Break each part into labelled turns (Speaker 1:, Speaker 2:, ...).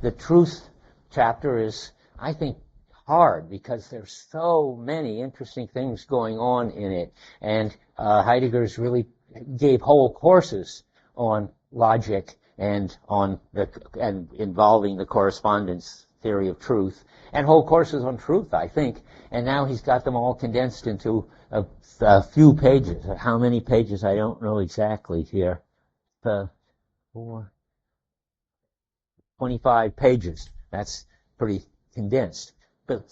Speaker 1: the truth chapter is, I think, hard because there's so many interesting things going on in it. And Heidegger's really gave whole courses on logic and involving the correspondence theory of truth, and whole courses on truth, I think. And now he's got them all condensed into a few pages. How many pages, I don't know exactly here. 25 pages. That's pretty condensed. But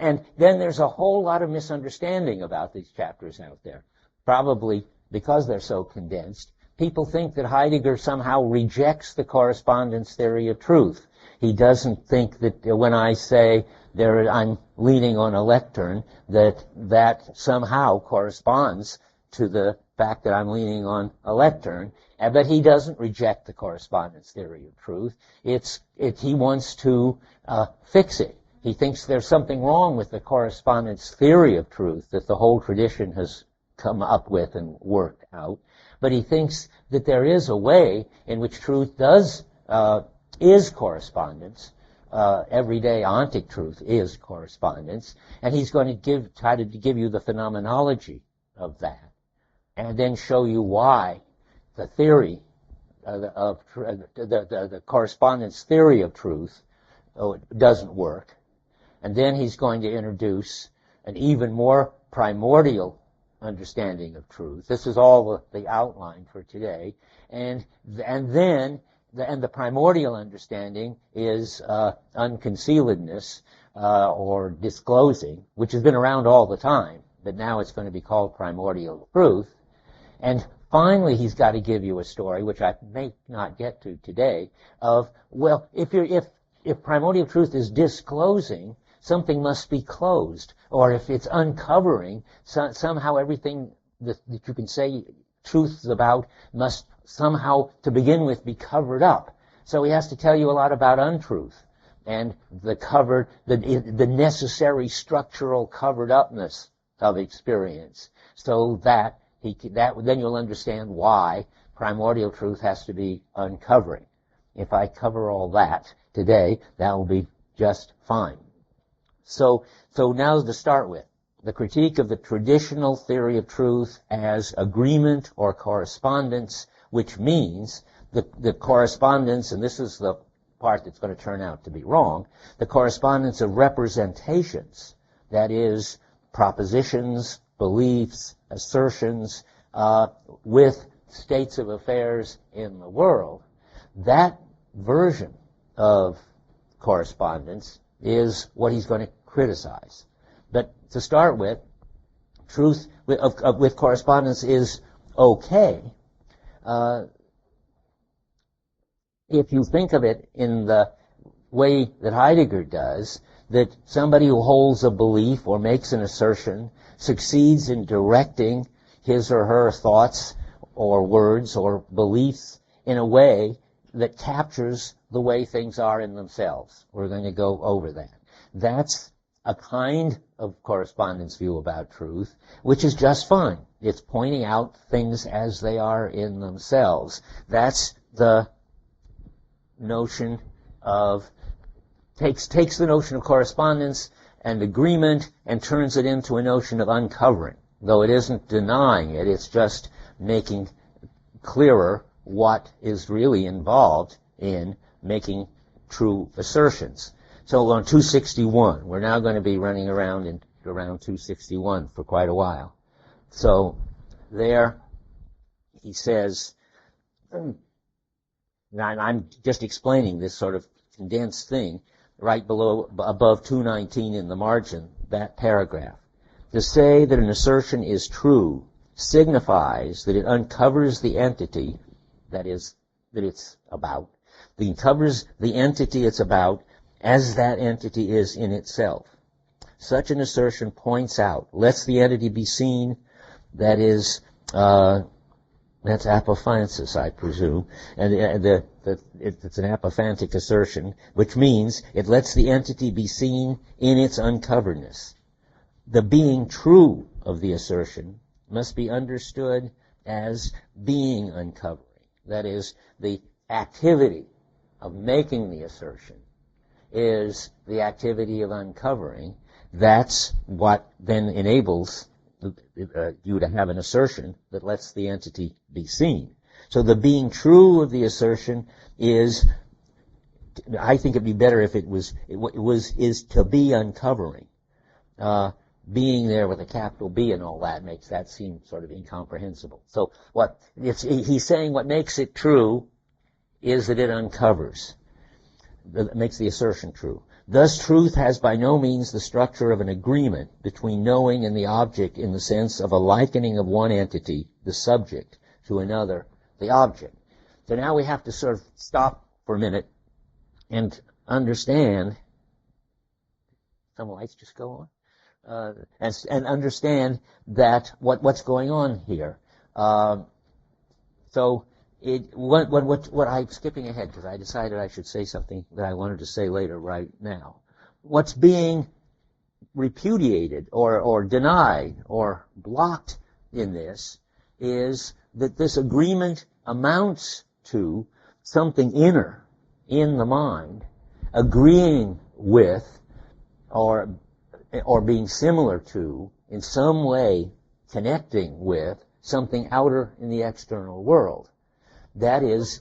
Speaker 1: and then there's a whole lot of misunderstanding about these chapters out there. Probably because they're so condensed. People think that Heidegger somehow rejects the correspondence theory of truth. He doesn't think that when I say I'm leaning on a lectern, that somehow corresponds to the fact that I'm leaning on a lectern. But he doesn't reject the correspondence theory of truth. He wants to fix it. He thinks there's something wrong with the correspondence theory of truth that the whole tradition has come up with and worked out. But he thinks that there is a way in which truth is correspondence. Everyday ontic truth is correspondence. And he's going to try to give you the phenomenology of that, and then show you why the theory the correspondence theory of truth doesn't work. And then he's going to introduce an even more primordial understanding of truth. This is all the outline for today. And then the primordial understanding is unconcealedness or disclosing, which has been around all the time, but now it's going to be called primordial truth. And finally, he's got to give you a story, which I may not get to today, of, well, if primordial truth is disclosing, something must be closed. Or if it's uncovering, somehow everything that you can say truth about must somehow, to begin with, be covered up. So he has to tell you a lot about untruth and the necessary structural covered upness of experience, so that then you'll understand why primordial truth has to be uncovering. If I cover all that today, that will be just fine. So now to start with, the critique of the traditional theory of truth as agreement or correspondence, which means the correspondence, and this is the part that's going to turn out to be wrong, the correspondence of representations, that is, propositions, beliefs, assertions, with states of affairs in the world. That version of correspondence is what he's going to criticize. But to start with, truth with correspondence is okay. If you think of it in the way that Heidegger does, that somebody who holds a belief or makes an assertion succeeds in directing his or her thoughts or words or beliefs in a way that captures the way things are in themselves. We're going to go over that. That's a kind of correspondence view about truth, which is just fine. It's pointing out things as they are in themselves. That's the notion of, takes the notion of correspondence and agreement and turns it into a notion of uncovering. Though it isn't denying it, it's just making clearer what is really involved in making true assertions. So on 261, we're now going to be running around 261 for quite a while. So there he says, and I'm just explaining this sort of condensed thing right above 219 in the margin, that paragraph. To say that an assertion is true signifies that it uncovers the entity that it's about. It uncovers the entity it's about as that entity is in itself. Such an assertion points out, lets the entity be seen, that is, that's apophansis, I presume, and it's an apophantic assertion, which means it lets the entity be seen in its uncoveredness. The being true of the assertion must be understood as being uncovering. That is, the activity of making the assertion is the activity of uncovering. That's what then enables you to have an assertion that lets the entity be seen. So the being true of the assertion is, I think it'd be better if is to be uncovering. Being there with a capital B and all that makes that seem sort of incomprehensible. So he's saying what makes it true is that it uncovers. That makes the assertion true. Thus, truth has by no means the structure of an agreement between knowing and the object in the sense of a likening of one entity, the subject, to another, the object. So now we have to sort of stop for a minute and understand. Some lights just go on. And understand that what's going on here. What I'm skipping ahead because I decided I should say something that I wanted to say later right now. What's being repudiated or denied or blocked in this is that this agreement amounts to something inner in the mind agreeing with or being similar to, in some way connecting with, something outer in the external world. That is,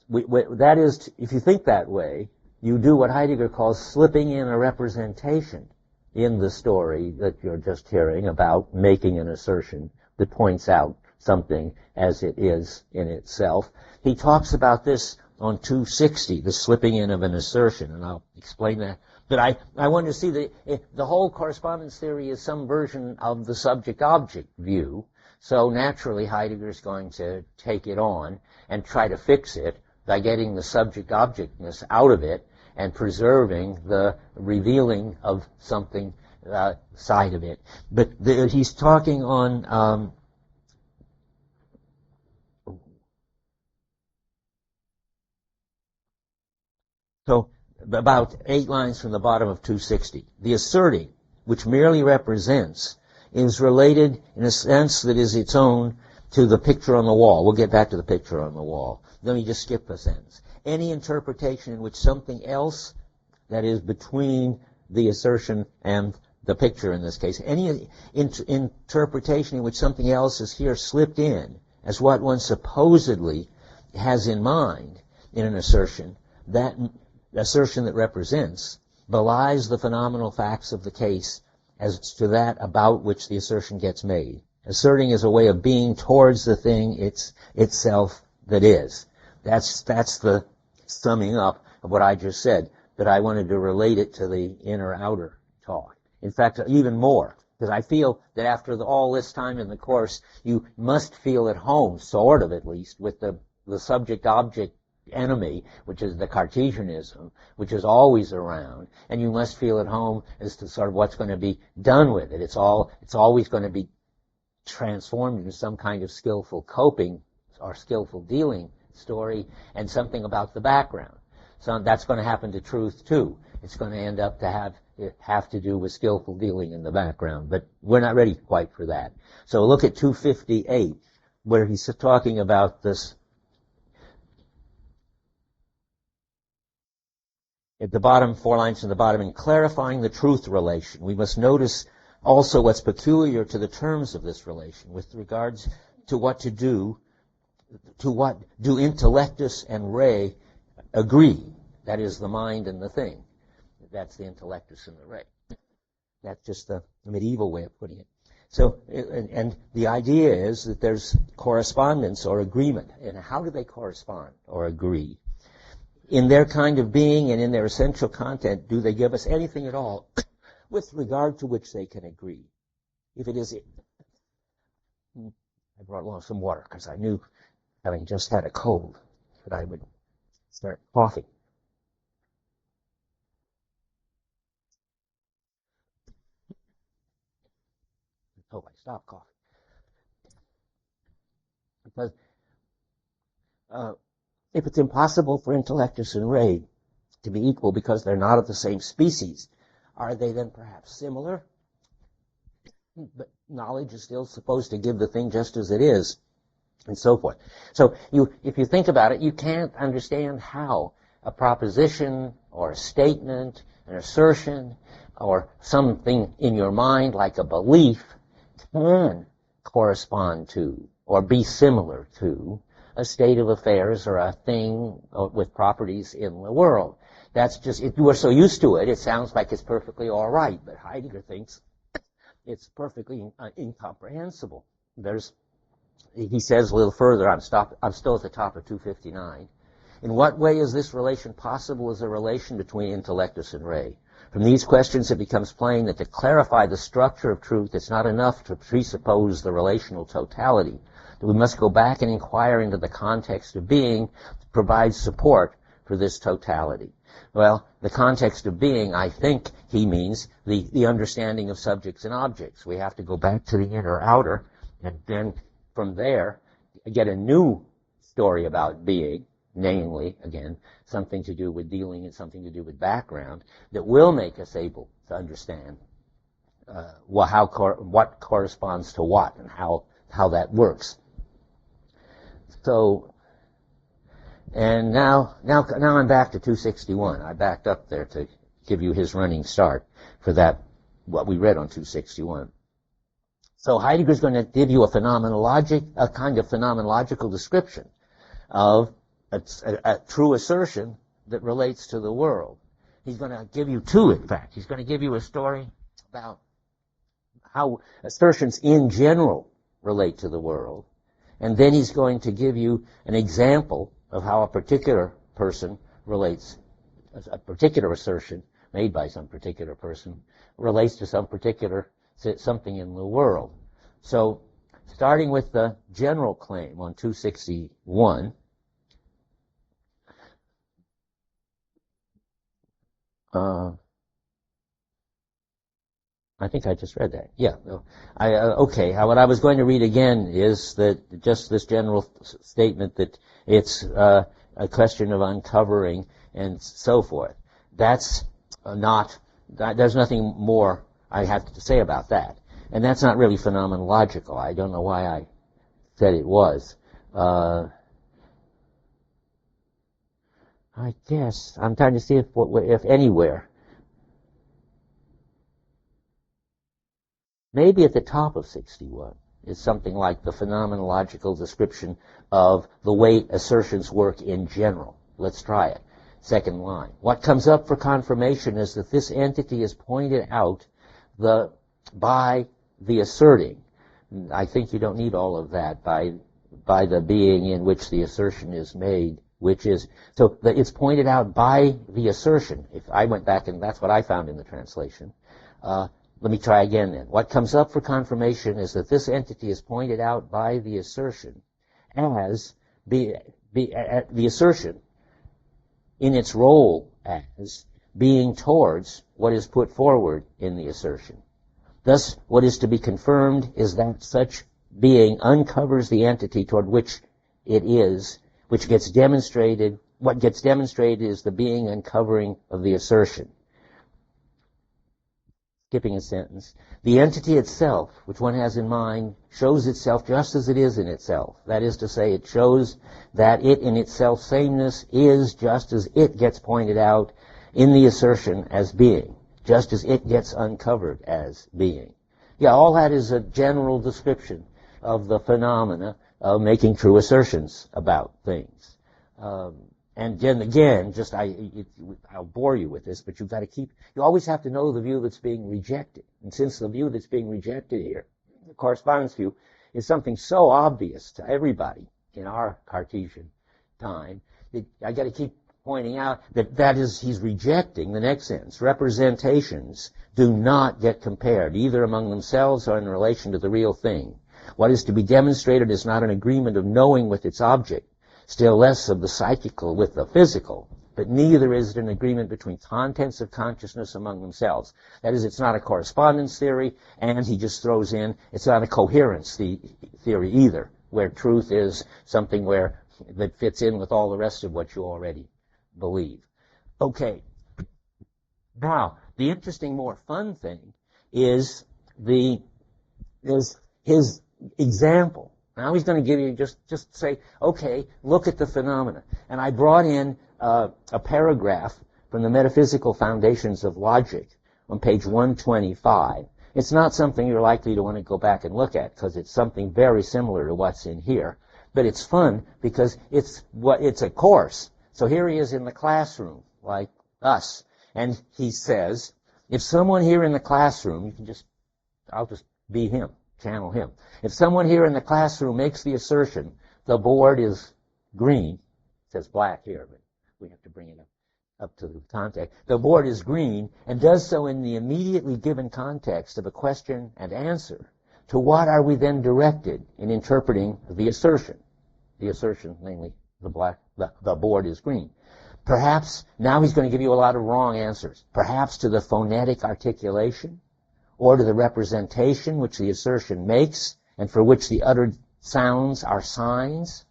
Speaker 1: if you think that way, you do what Heidegger calls slipping in a representation in the story that you're just hearing about making an assertion that points out something as it is in itself. He talks about this on 260, the slipping in of an assertion, and I'll explain that. But I wanted to see the whole correspondence theory is some version of the subject-object view. So naturally, Heidegger is going to take it on and try to fix it by getting the subject-objectness out of it and preserving the revealing of something side of it. But he's talking on so about 8 lines from the bottom of 260. The asserting, which merely represents, is related in a sense that is its own to the picture on the wall. We'll get back to the picture on the wall. Let me just skip a sentence. Any interpretation in which something else, that is between the assertion and the picture in this case, any interpretation in which something else is here slipped in as what one supposedly has in mind in an assertion, that assertion that represents belies the phenomenal facts of the case as to that about which the assertion gets made. Asserting is a way of being towards the thing itself that is. That's the summing up of what I just said, but I wanted to relate it to the inner-outer talk. In fact, even more, because I feel that after all this time in the course, you must feel at home, sort of at least, with the subject-object enemy, which is the Cartesianism, which is always around, and you must feel at home as to sort of what's going to be done with it. It's always going to be transformed into some kind of skillful coping or skillful dealing story and something about the background. So that's going to happen to truth too. It's going to end up to have to do with skillful dealing in the background, but we're not ready quite for that. So look at 258, where he's talking about this. At the bottom, 4 lines from the bottom, in clarifying the truth relation, we must notice also what's peculiar to the terms of this relation with regards to what do intellectus and re agree. That is the mind and the thing. That's the intellectus and the re. That's just the medieval way of putting it. So, and the idea is that there's correspondence or agreement. And how do they correspond or agree? In their kind of being and in their essential content, do they give us anything at all with regard to which they can agree? If it is, I brought along some water because I knew, having just had a cold, that I would start coughing. I hope I stop coughing. Because if it's impossible for intellectus and re to be equal because they're not of the same species, are they then perhaps similar? But knowledge is still supposed to give the thing just as it is, and so forth. So if you think about it, you can't understand how a proposition or a statement, an assertion, or something in your mind like a belief can correspond to or be similar to a state of affairs or a thing with properties in the world. That's just, if you are so used to it, it sounds like it's perfectly all right, but Heidegger thinks it's perfectly incomprehensible. He says a little further, I'm still at the top of 259. In what way is this relation possible as a relation between intellectus and re? From these questions it becomes plain that to clarify the structure of truth, it's not enough to presuppose the relational totality. That we must go back and inquire into the context of being to provide support for this totality. Well, the context of being, I think he means the understanding of subjects and objects. We have to go back to the inner outer, and then from there get a new story about being, namely, again, something to do with dealing and something to do with background, that will make us able to understand what corresponds to what and how that works. So, and now I'm back to 261. I backed up there to give you his running start for that, what we read on 261. So Heidegger's going to give you a kind of phenomenological description of a true assertion that relates to the world. He's going to give you two, in fact. He's going to give you a story about how assertions in general relate to the world. And then he's going to give you an example of how a particular person relates, a particular assertion made by some particular person relates to some particular something in the world. So, starting with the general claim on 261, I think I just read that. Yeah. Okay. What I was going to read again is that just this general statement that it's a question of uncovering and so forth. That's not. There's nothing more I have to say about that, and that's not really phenomenological. I don't know why I said it was. I guess I'm trying to see if anywhere. Maybe at the top of 61 is something like the phenomenological description of the way assertions work in general. Let's try it. Second line. What comes up for confirmation is that this entity is pointed out by the asserting. I think you don't need all of that by the being in which the assertion is made, which is, so that it's pointed out by the assertion. If I went back and that's what I found in the translation. Let me try again then. What comes up for confirmation is that this entity is pointed out by the assertion as the assertion in its role as being towards what is put forward in the assertion. Thus, what is to be confirmed is that such being uncovers the entity toward which it is, which gets demonstrated. What gets demonstrated is the being uncovering of the assertion. Skipping a sentence. The entity itself, which one has in mind, shows itself just as it is in itself. That is to say, it shows that it in its self-sameness is just as it gets pointed out in the assertion as being, just as it gets uncovered as being. Yeah, all that is a general description of the phenomena of making true assertions about things. And then again, I'll bore you with this, but you always have to know the view that's being rejected. And since the view that's being rejected here, the correspondence view, is something so obvious to everybody in our Cartesian time, that I got to keep pointing out that is, he's rejecting the next sentence. Representations do not get compared, either among themselves or in relation to the real thing. What is to be demonstrated is not an agreement of knowing with its object, still less of the psychical with the physical, but neither is it an agreement between contents of consciousness among themselves. That is, it's not a correspondence theory, and he just throws in, it's not a coherence theory either, where truth is something that fits in with all the rest of what you already believe. Okay. Now, the interesting, more fun thing is his example Now he's going to give you, just say, okay, look at the phenomena. And I brought in a paragraph from the Metaphysical Foundations of Logic on page 125. It's not something you're likely to want to go back and look at because it's something very similar to what's in here. But it's fun because it's a course. So here he is in the classroom, like us. And he says, if someone here in the classroom, I'll just be him, channel him. If someone here in the classroom makes the assertion, the board is green, it says black here, but we have to bring it up to the context. The board is green, and does so in the immediately given context of a question and answer. To what are we then directed in interpreting the assertion? The assertion, namely, the board is green. Perhaps, now he's going to give you a lot of wrong answers. Perhaps to the phonetic articulation, or to the representation which the assertion makes, and for which the uttered sounds are signs?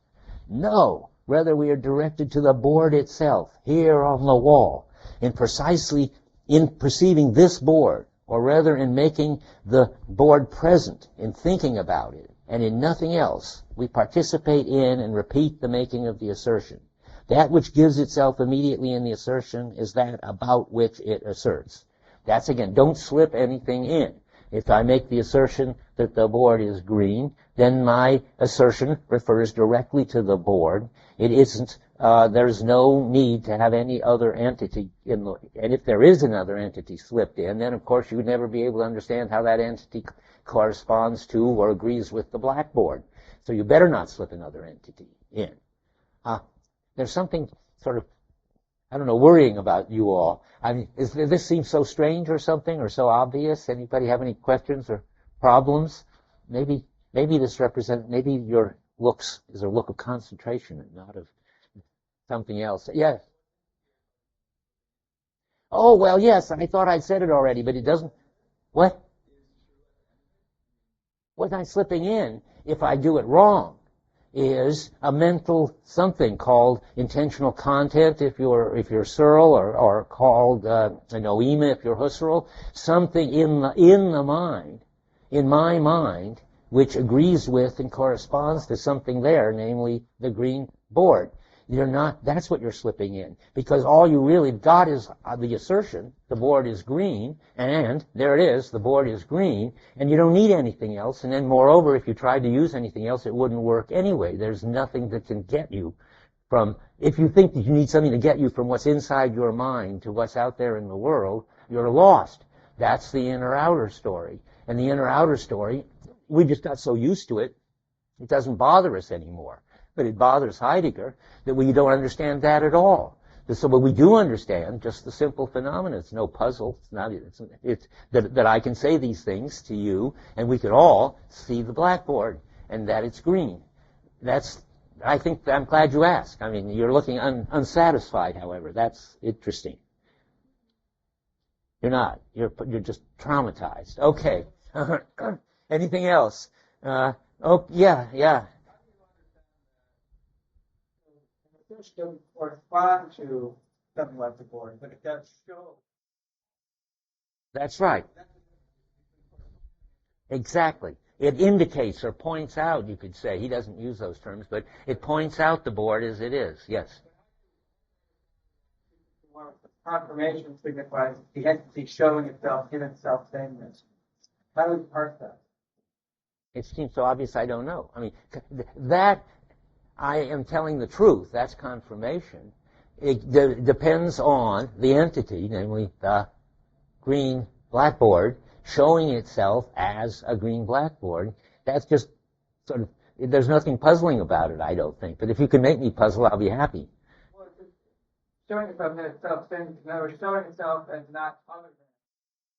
Speaker 1: No. Rather, we are directed to the board itself, here on the wall, in perceiving this board, or rather in making the board present, in thinking about it, and in nothing else. We participate in and repeat the making of the assertion. That which gives itself immediately in the assertion is that about which it asserts. That's, again, don't slip anything in. If I make the assertion that the board is green, then my assertion refers directly to the board. It isn't, there's no need to have any other entity and if there is another entity slipped in, then of course you would never be able to understand how that entity corresponds to or agrees with the blackboard. So you better not slip another entity in. There's something sort of, I don't know, worrying about you all. I mean, this seems so strange or something, or so obvious? Anybody have any questions or problems? Maybe this represents, maybe your looks is a look of concentration and not of something else. Yes. Oh, well, yes, I thought I'd said it already, but it doesn't. What? What I'm slipping in, if I do it wrong, is a mental something called intentional content if you're Searle, or called an oema if you're Husserl, something in the mind, in my mind, which agrees with and corresponds to something there, namely the green board. That's what you're slipping in, because all you really got is the assertion, the board is green, and there it is, the board is green, and you don't need anything else, and then moreover, if you tried to use anything else, it wouldn't work anyway. There's nothing that can get you from, if you think that you need something to get you from what's inside your mind to what's out there in the world, you're lost. That's the inner-outer story. And the inner-outer story, we just got so used to it, it doesn't bother us anymore. But it bothers Heidegger that we don't understand that at all. So what we do understand, just the simple phenomena. It's no puzzle. It's that I can say these things to you, and we could all see the blackboard, and that it's green. I'm glad you asked. I mean, you're looking unsatisfied, however. That's interesting. You're not. You're just traumatized. Okay. Anything else? Yeah.
Speaker 2: This doesn't correspond to something like the board, but it does show.
Speaker 1: That's right. Exactly. It indicates or points out, you could say. He doesn't use those terms, but it points out the board as it is. Yes.
Speaker 2: Confirmation signifies the entity showing itself in itself saying this. How do we parse that?
Speaker 1: It seems so obvious I don't know. I mean, that I am telling the truth. That's confirmation. It depends on the entity, namely the green blackboard, showing itself as a green blackboard. That's just sort of, there's nothing puzzling about it, I don't think. But if you can make me puzzle, I'll be happy.
Speaker 2: Well, it's showing itself in itself, saying, no, showing itself as not other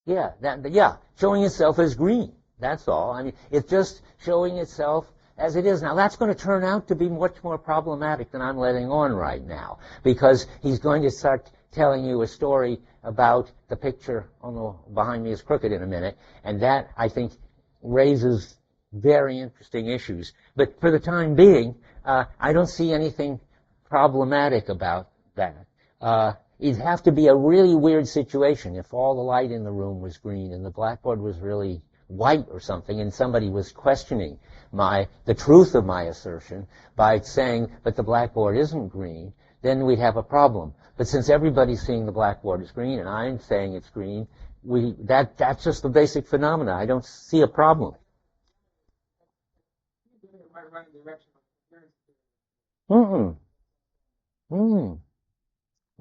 Speaker 2: than.
Speaker 1: Yeah, showing itself as green. That's all. I mean, it's just showing itself as it is. Now, that's going to turn out to be much more problematic than I'm letting on right now, because he's going to start telling you a story about the picture behind me is crooked in a minute, and that, I think, raises very interesting issues. But for the time being, I don't see anything problematic about that. It'd have to be a really weird situation if all the light in the room was green and the blackboard was really white or something, and somebody was questioning the truth of my assertion by saying, but the blackboard isn't green, then we'd have a problem. But since everybody's seeing the blackboard is green and I'm saying it's green, that's just the basic phenomena. I don't see a problem.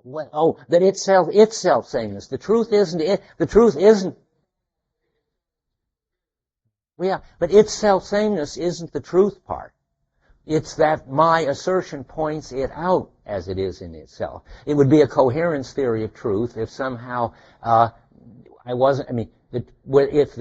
Speaker 1: Well, that it's self-sameness. The truth isn't it. The truth isn't. Yeah, but its self-sameness isn't the truth part. It's that my assertion points it out as it is in itself. It would be a coherence theory of truth if somehow if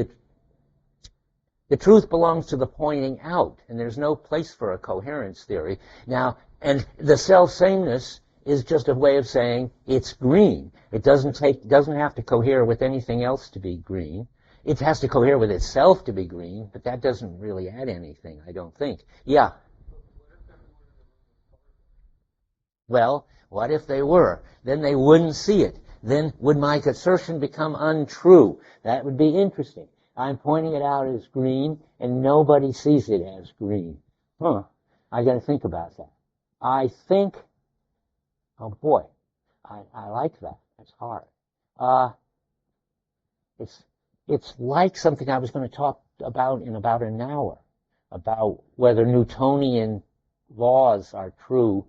Speaker 1: the truth belongs to the pointing out, and there's no place for a coherence theory. Now, and the self-sameness is just a way of saying it's green. It doesn't have to cohere with anything else to be green. It has to cohere with itself to be green, but that doesn't really add anything, I don't think. Yeah. Well, what if they were? Then they wouldn't see it. Then would my assertion become untrue? That would be interesting. I'm pointing it out as green, and nobody sees it as green. I got to think about that. I think, oh boy, I like that. That's hard. It's like something I was going to talk about in about an hour, about whether Newtonian laws are true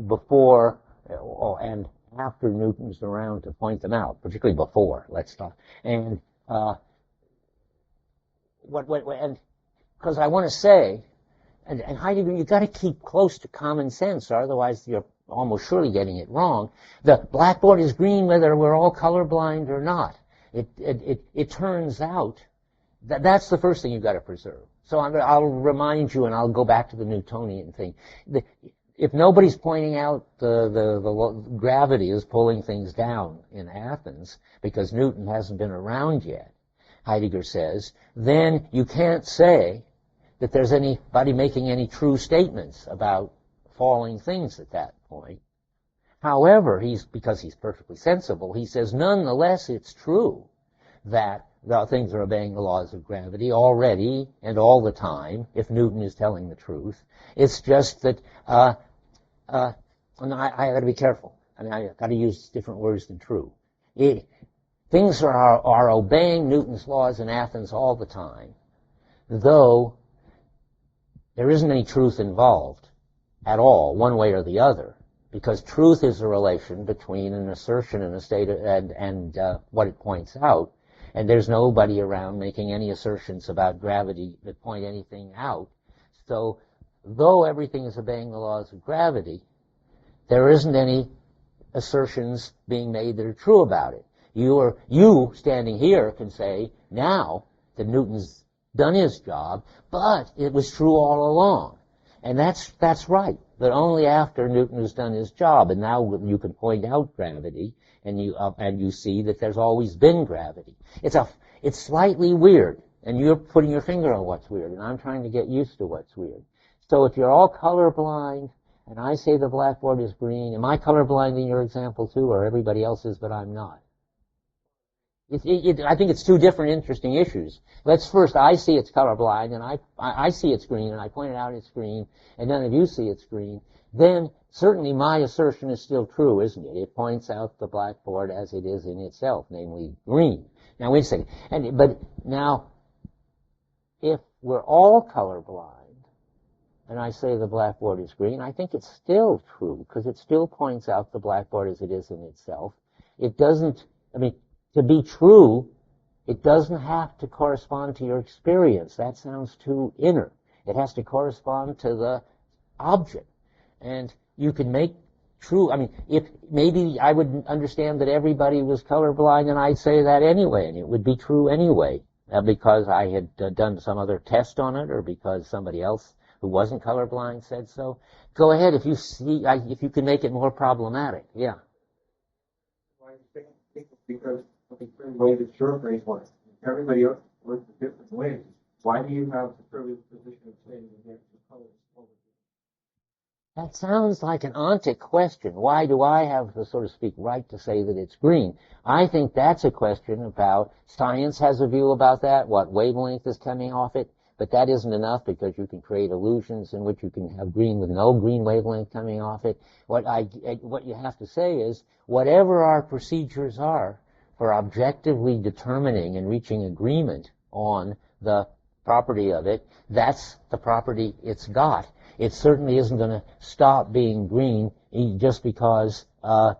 Speaker 1: before and after Newton's around to point them out, particularly before. Let's talk. And and because I want to say, and Heidegger, you've got to keep close to common sense, or otherwise you're almost surely getting it wrong. The blackboard is green whether we're all colorblind or not. It turns out that that's the first thing you've got to preserve. So I'll remind you, and I'll go back to the Newtonian thing. If nobody's pointing out the gravity is pulling things down in Athens because Newton hasn't been around yet, Heidegger says, then you can't say that there's anybody making any true statements about falling things at that point. However, because he's perfectly sensible, he says, nonetheless, it's true that the things are obeying the laws of gravity already and all the time, if Newton is telling the truth. It's just that, and I got to be careful. I mean, I got to use different words than true. Things are obeying Newton's laws in Athens all the time, though there isn't any truth involved at all, one way or the other. Because truth is a relation between an assertion and a state and what it points out, and there's nobody around making any assertions about gravity that point anything out. So, though everything is obeying the laws of gravity, there isn't any assertions being made that are true about it. You standing here can say now that Newton's done his job, but it was true all along. And that's right. But only after Newton has done his job, and now you can point out gravity, and you see that there's always been gravity. It's slightly weird, and you're putting your finger on what's weird, and I'm trying to get used to what's weird. So if you're all colorblind, and I say the blackboard is green, am I colorblind in your example too, or everybody else is, but I'm not? I think it's two different interesting issues. I see it's colorblind, and I see it's green, and I pointed out it's green, and none of you see it's green. Then certainly my assertion is still true, isn't it? It points out the blackboard as it is in itself, namely green. Now wait a second. But now, if we're all colorblind, and I say the blackboard is green, I think it's still true, because it still points out the blackboard as it is in itself. It doesn't, to be true, it doesn't have to correspond to your experience. That sounds too inner. It has to correspond to the object. And you can make true, if maybe I would understand that everybody was colorblind, and I'd say that anyway, and it would be true anyway, because I had done some other test on it, or because somebody else who wasn't colorblind said so. Go ahead if you can make it more problematic. Yeah.
Speaker 3: Because of the way that your brain works. Everybody else works in different ways. Why do you have the privileged position of saying that the colors over
Speaker 1: That sounds like an ontic question. Why do I have the, so to speak, right to say that it's green? I think that's a question about science has a view about that, what wavelength is coming off it, but that isn't enough because you can create illusions in which you can have green with no green wavelength coming off it. What you have to say is, whatever our procedures are for objectively determining and reaching agreement on the property of it, that's the property it's got. It certainly isn't going to stop being green just because a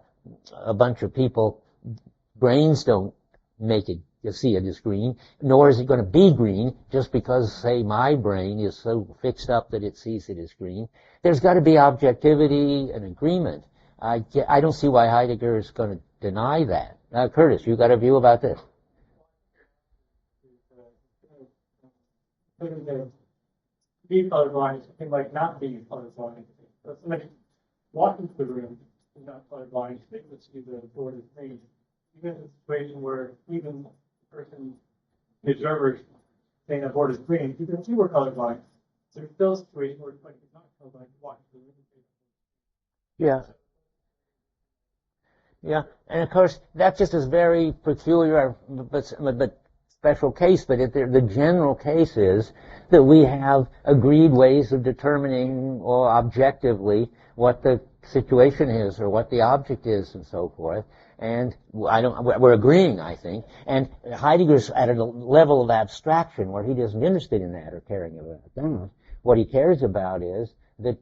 Speaker 1: bunch of people brains don't make it, you see it as green, nor is it going to be green just because, say, my brain is so fixed up that it sees it as green. There's got to be objectivity and agreement. I don't see why Heidegger is going to deny that. Curtis, you got a view about this?
Speaker 4: Be colorblind is something like not being colorblind. So somebody walking through the room is not colorblind, they would see the board is green. Even in a situation where even the person, the observer, saying the board is green, you can see we're colorblind. There's still a situation where it's like it's not colorblind walking through the room.
Speaker 1: Yeah. Yeah, and of course that just is very peculiar, but special case. But the general case is that we have agreed ways of determining, or objectively, what the situation is or what the object is, and so forth. And we're agreeing, I think. And Heidegger's at a level of abstraction where he isn't interested in that or caring about that. What he cares about is that,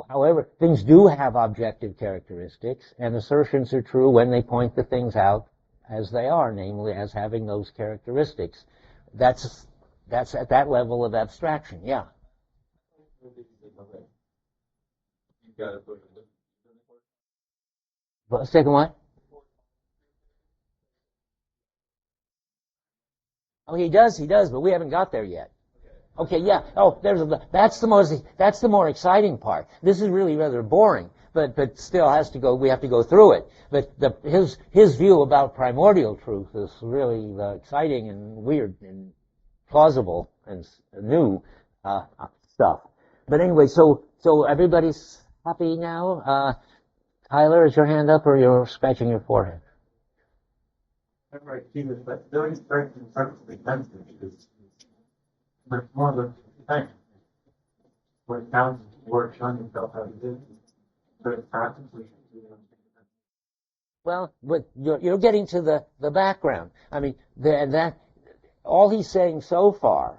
Speaker 1: however, things do have objective characteristics, and assertions are true when they point the things out as they are, namely as having those characteristics. That's at that level of abstraction, yeah. Second one? Oh, he does, but we haven't got there yet. Okay, yeah. Oh, that's the more exciting part. This is really rather boring, but still we have to go through it. But his view about primordial truth is really exciting and weird and plausible and new stuff. But anyway, so everybody's happy now. Tyler, is your hand up or you're scratching your forehead?
Speaker 3: Whenever I see this, but very strict and perfectly sensitive because much more of a thing. Where it counts work showing yourself how to do it. But it's practically.
Speaker 1: Well, but you're getting to the background. I mean, that all he's saying so far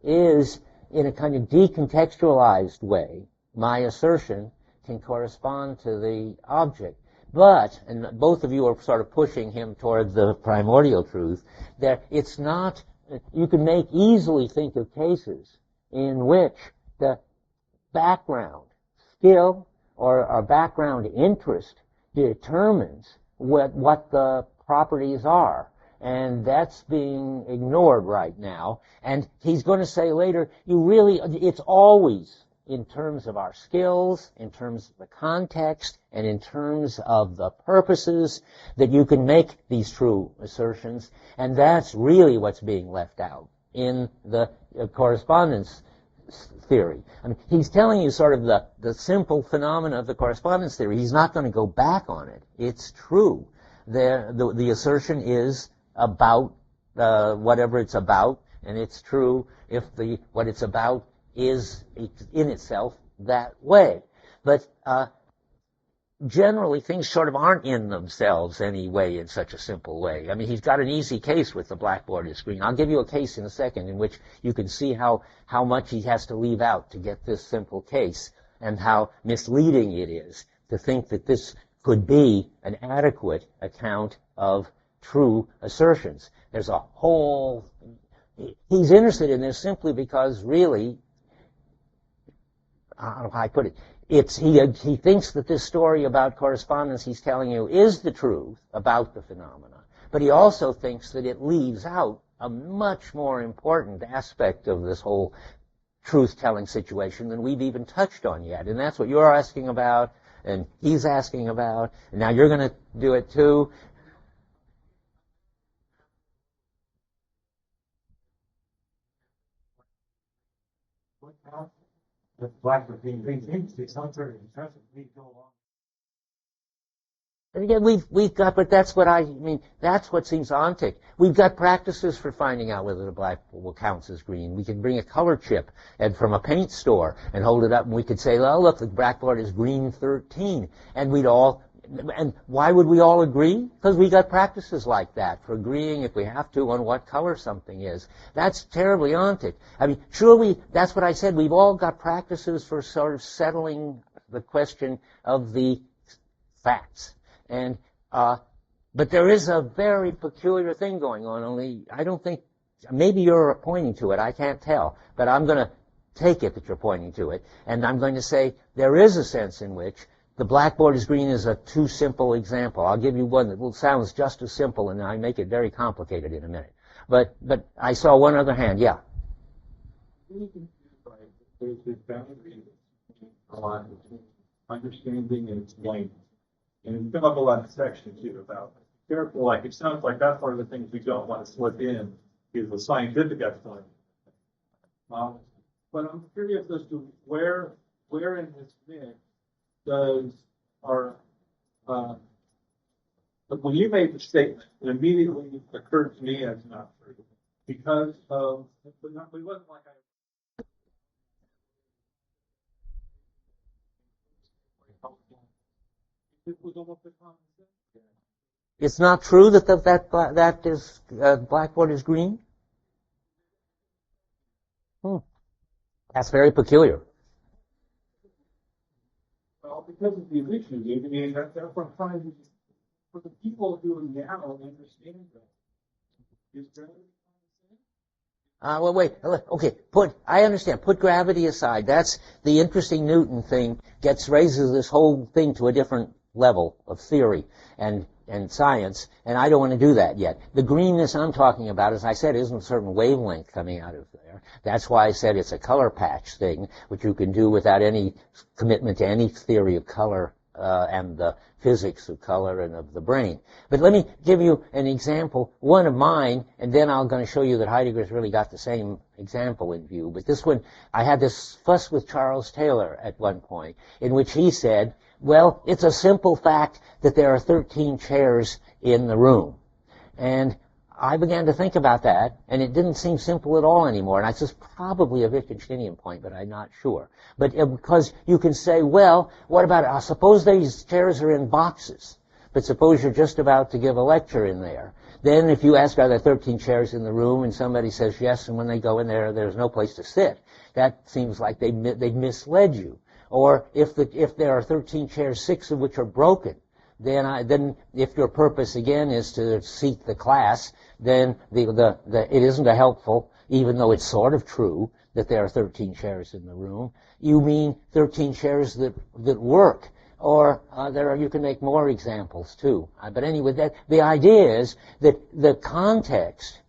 Speaker 1: is, in a kind of decontextualized way, my assertion can correspond to the object. But, and both of you are sort of pushing him toward the primordial truth, that it's not, you can easily think of cases in which the background skill or background interest determines what the properties are. And that's being ignored right now. And he's going to say later, it's always in terms of our skills, in terms of the context, and in terms of the purposes that you can make these true assertions. And that's really what's being left out in the correspondence theory. I mean, he's telling you sort of the simple phenomena of the correspondence theory. He's not going to go back on it. It's true. The assertion is about whatever it's about, and it's true if what it's about is in itself that way. But generally, things sort of aren't in themselves anyway in such a simple way. I mean, he's got an easy case with the blackboard and screen. I'll give you a case in a second in which you can see how much he has to leave out to get this simple case, and how misleading it is to think that this could be an adequate account of true assertions. There's a whole... He's interested in this simply because, really, I don't know how I put it. He thinks that this story about correspondence he's telling you is the truth about the phenomena, but he also thinks that it leaves out a much more important aspect of this whole truth-telling situation than we've even touched on yet. And that's what you're asking about, and he's asking about, and now you're going to do it too.
Speaker 3: the blackboard being green, it's not very impressive. We go along.
Speaker 1: And again, we've got, but that's what I mean, that's what seems ontic. We've got practices for finding out whether the blackboard counts as green. We can bring a color chip and from a paint store and hold it up, and we could say, well, look, the blackboard is green 13. And why would we all agree? Because we got practices like that for agreeing, if we have to, on what color something is. That's terribly ontic. I mean, sure, that's what I said. We've all got practices for sort of settling the question of the facts. And, but there is a very peculiar thing going on, only I don't think, maybe you're pointing to it, I can't tell, but I'm going to take it that you're pointing to it, and I'm going to say there is a sense in which the blackboard is green is a too simple example. I'll give you one that sounds just as simple, and I make it very complicated in a minute. But I saw one other hand, yeah.
Speaker 3: There's this boundary on understanding and explaining. And it's come up a lot in section too about careful, like it sounds like that's one of the things we don't want to slip in is the scientific explanation. But I'm curious as to where in this mix does our when you made the statement, it immediately occurred to me as not true because of it wasn't like it was almost a common sense.
Speaker 1: It's not true that blackboard is green? That's very peculiar.
Speaker 3: Well, because of these issues, I mean, that's what I'm trying to, for the people who now understand that, is gravity
Speaker 1: Well, wait. Okay, I understand. Put gravity aside. That's the interesting Newton thing. Raises this whole thing to a different level of theory and science, and I don't want to do that yet. The greenness I'm talking about, as I said, isn't a certain wavelength coming out of there. That's why I said it's a color patch thing, which you can do without any commitment to any theory of color and the physics of color and of the brain. But let me give you an example, one of mine, and then I'm going to show you that Heidegger's really got the same example in view. But this one, I had this fuss with Charles Taylor at one point, in which he said, well, it's a simple fact that there are 13 chairs in the room. And I began to think about that, and it didn't seem simple at all anymore. And I said, probably a Wittgensteinian point, but I'm not sure. But because you can say, well, what about it? Suppose these chairs are in boxes, but suppose you're just about to give a lecture in there. Then if you ask, are there 13 chairs in the room, and somebody says yes, and when they go in there, there's no place to sit, that seems like they've misled you. Or if there are 13 chairs, 6 of which are broken, then if your purpose again is to seat the class, then it isn't a helpful, even though it's sort of true that there are 13 chairs in the room. You mean 13 chairs that work. Or you can make more examples too. But anyway, the idea is that the context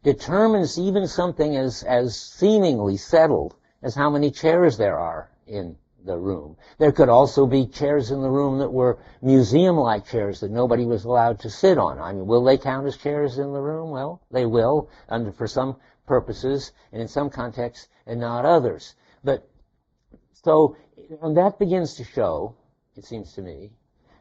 Speaker 1: determines even something as seemingly settled as how many chairs there are in the room. There could also be chairs in the room that were museum-like chairs that nobody was allowed to sit on. I mean, will they count as chairs in the room? Well, they will, for some purposes and in some contexts and not others. But so, and that begins to show, it seems to me,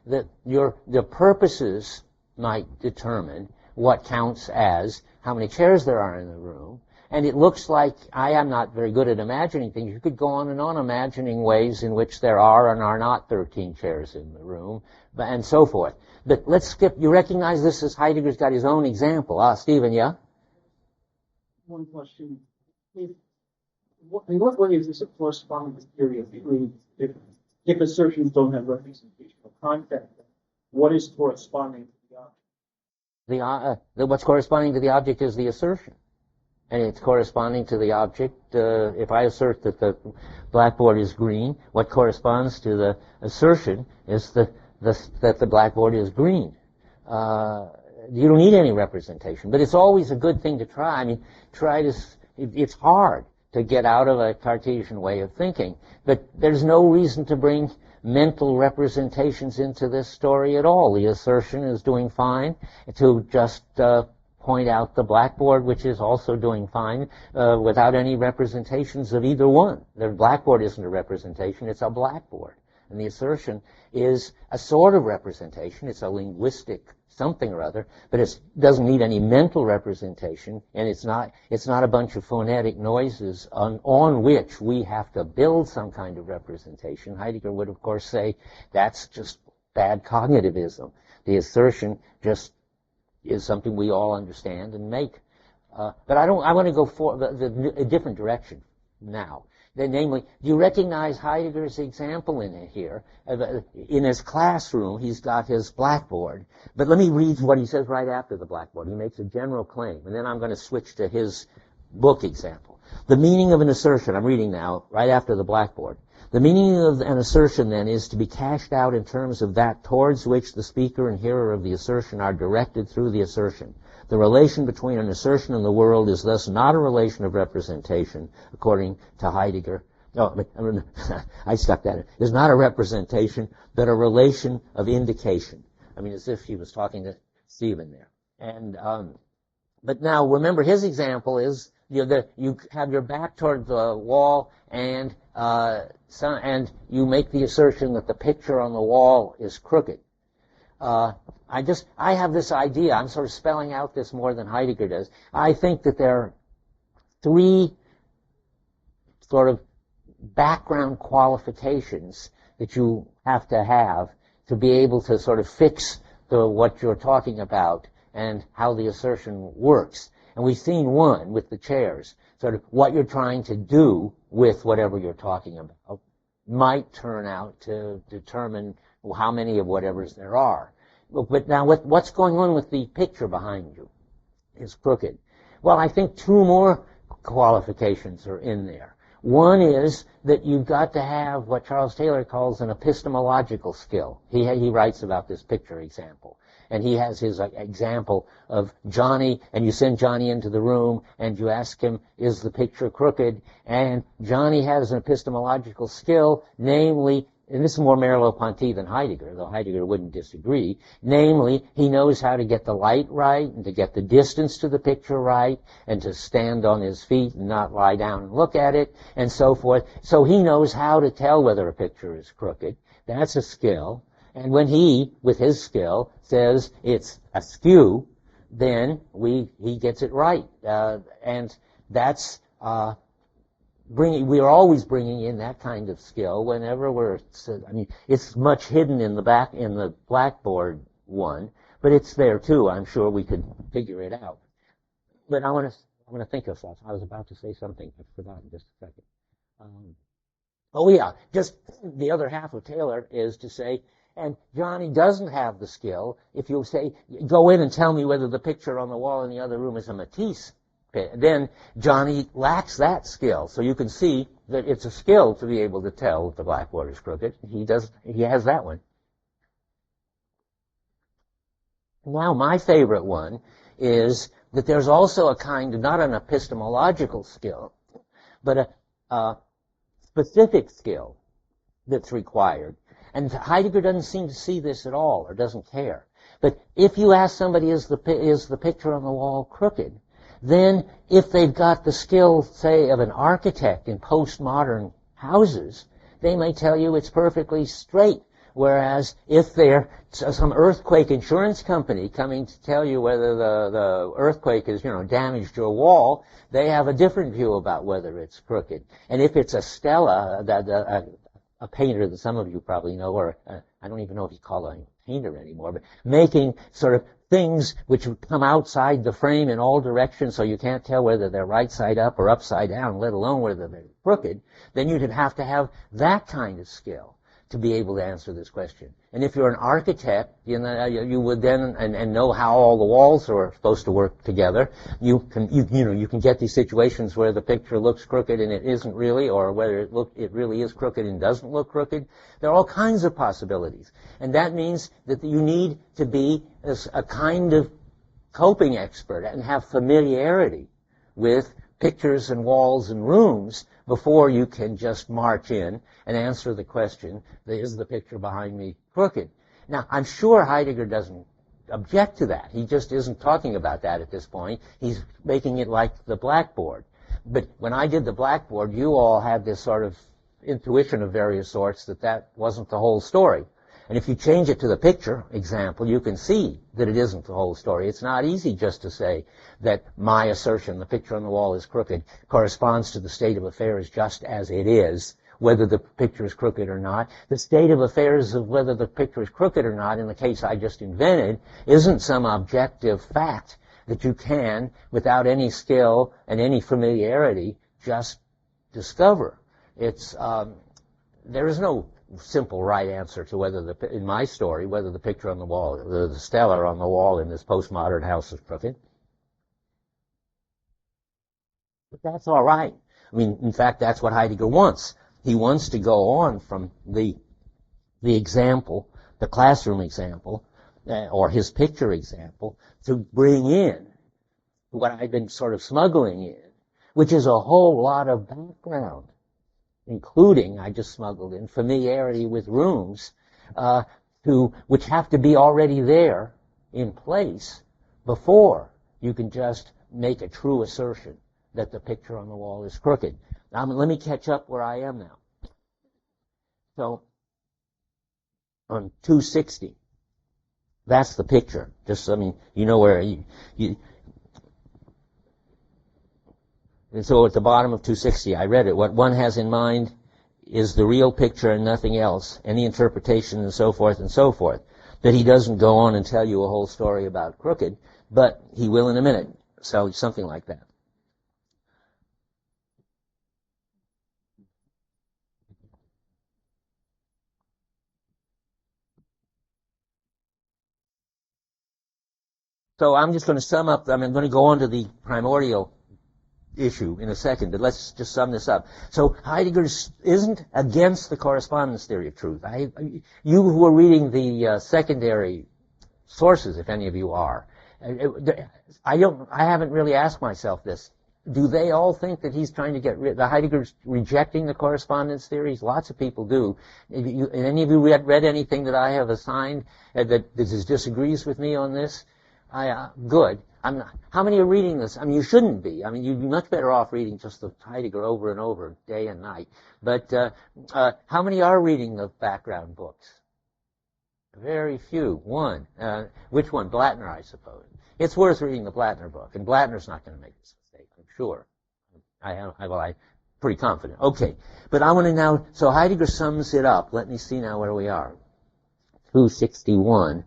Speaker 1: that the purposes might determine what counts as how many chairs there are in the room. And it looks like, I am not very good at imagining things. You could go on and on imagining ways in which there are and are not 13 chairs in the room, and so forth. But let's skip, you recognize this as Heidegger's got his own example. Stephen, yeah?
Speaker 5: One question. In what way is this a corresponding theory of truth if assertions don't have representational content? What is corresponding to the object?
Speaker 1: What's corresponding to the object is the assertion. And it's corresponding to the object. If I assert that the blackboard is green, what corresponds to the assertion is that the blackboard is green. You don't need any representation, but it's always a good thing to try. I mean, it's hard to get out of a Cartesian way of thinking, but there's no reason to bring mental representations into this story at all. The assertion is doing fine to just point out the blackboard, which is also doing fine, without any representations of either one. The blackboard isn't a representation, it's a blackboard. And the assertion is a sort of representation. It's a linguistic something or other, but it doesn't need any mental representation, and it's not a bunch of phonetic noises on which we have to build some kind of representation. Heidegger would, of course, say that's just bad cognitivism. The assertion just is something we all understand and make. But I want to go for a different direction now. Namely, do you recognize Heidegger's example in here? In his classroom, he's got his blackboard. But let me read what he says right after the blackboard. He makes a general claim, and then I'm going to switch to his book example. The meaning of an assertion, I'm reading now, right after the blackboard. The meaning of an assertion, then, is to be cashed out in terms of that towards which the speaker and hearer of the assertion are directed through the assertion. The relation between an assertion and the world is thus not a relation of representation, according to Heidegger. I stuck that in. It's not a representation, but a relation of indication. I mean, as if he was talking to Stephen there. And but now remember, his example is you have your back toward the wall, and you make the assertion that the picture on the wall is crooked. I have this idea. I'm sort of spelling out this more than Heidegger does. I think that there are three sort of background qualifications that you have to be able to sort of fix what you're talking about and how the assertion works. And we've seen one with the chairs. Sort of what you're trying to do with whatever you're talking about might turn out to determine how many of whatever's there are. But now what's going on with the picture behind you is crooked. Well, I think two more qualifications are in there. One is that you've got to have what Charles Taylor calls an epistemological skill. He writes about this picture example. And he has his example of Johnny, and you send Johnny into the room, and you ask him, is the picture crooked? And Johnny has an epistemological skill, namely, and this is more Merleau-Ponty than Heidegger, though Heidegger wouldn't disagree. Namely, he knows how to get the light right, and to get the distance to the picture right, and to stand on his feet and not lie down and look at it, and so forth. So he knows how to tell whether a picture is crooked. That's a skill. And when he, with his skill, says it's askew, then he gets it right. And that's we are always bringing in that kind of skill whenever it's much hidden in the blackboard one, but it's there too. I'm sure we could figure it out. But I want to think of stuff. I was about to say something. I've forgotten just a second. Just the other half of Taylor is to say, and Johnny doesn't have the skill. If you say, go in and tell me whether the picture on the wall in the other room is a Matisse, then Johnny lacks that skill. So you can see that it's a skill to be able to tell if the blackboard is crooked. He has that one. Now, my favorite one is that there's also a kind of, not an epistemological skill, but a specific skill that's required. And Heidegger doesn't seem to see this at all, or doesn't care. But if you ask somebody, is the picture on the wall crooked? Then, if they've got the skill, say, of an architect in postmodern houses, they may tell you it's perfectly straight. Whereas, if they're some earthquake insurance company coming to tell you whether the earthquake has, damaged your wall, they have a different view about whether it's crooked. And if it's a Stella, a painter that some of you probably know, or I don't even know if you call him a painter anymore, but making sort of things which come outside the frame in all directions so you can't tell whether they're right side up or upside down, let alone whether they're crooked, then you'd have to have that kind of skill to be able to answer this question. And if you're an architect, you would then, and know how all the walls are supposed to work together, you can get these situations where the picture looks crooked and it isn't really, or whether it really is crooked and doesn't look crooked. There are all kinds of possibilities. And that means that you need to be a kind of coping expert and have familiarity with pictures and walls and rooms before you can just march in and answer the question, is the picture behind me crooked? Now, I'm sure Heidegger doesn't object to that. He just isn't talking about that at this point. He's making it like the blackboard. But when I did the blackboard, you all had this sort of intuition of various sorts that that wasn't the whole story. And if you change it to the picture example, you can see that it isn't the whole story. It's not easy just to say that my assertion, the picture on the wall is crooked, corresponds to the state of affairs just as it is, whether the picture is crooked or not. The state of affairs of whether the picture is crooked or not, in the case I just invented, isn't some objective fact that you can, without any skill and any familiarity, just discover. It's there is no simple right answer to whether in my story, whether the picture on the wall, the stellar on the wall in this postmodern house is crooked. But that's all right. I mean, in fact, that's what Heidegger wants. He wants to go on from the example, the classroom example, or his picture example, to bring in what I've been sort of smuggling in, which is a whole lot of background, including, I just smuggled in, familiarity with rooms, which have to be already there in place before you can just make a true assertion that the picture on the wall is crooked. Now, let me catch up where I am now. So, on 260, that's the picture. Just, I mean, you know where and so at the bottom of 260, I read it. What one has in mind is the real picture and nothing else, any interpretation and so forth and so forth. That he doesn't go on and tell you a whole story about crooked, but he will in a minute. So something like that. So I'm just going to sum up. I'm going to go on to the primordial issue in a second, but let's just sum this up. So Heidegger isn't against the correspondence theory of truth. You who are reading the secondary sources, if any of you are, I haven't really asked myself this. Do they all think that he's trying to get rid? The Heidegger's rejecting the correspondence theories. Lots of people do. Any of you read anything that I have assigned that disagrees with me on this? Good. How many are reading this? I mean, you shouldn't be. I mean, you'd be much better off reading just the Heidegger over and over, day and night. But how many are reading the background books? Very few. One. Which one? Blattner, I suppose. It's worth reading the Blattner book, and Blattner's not going to make this mistake, I'm sure. I'm pretty confident. Okay. But I want to now, so Heidegger sums it up. Let me see now where we are. 261.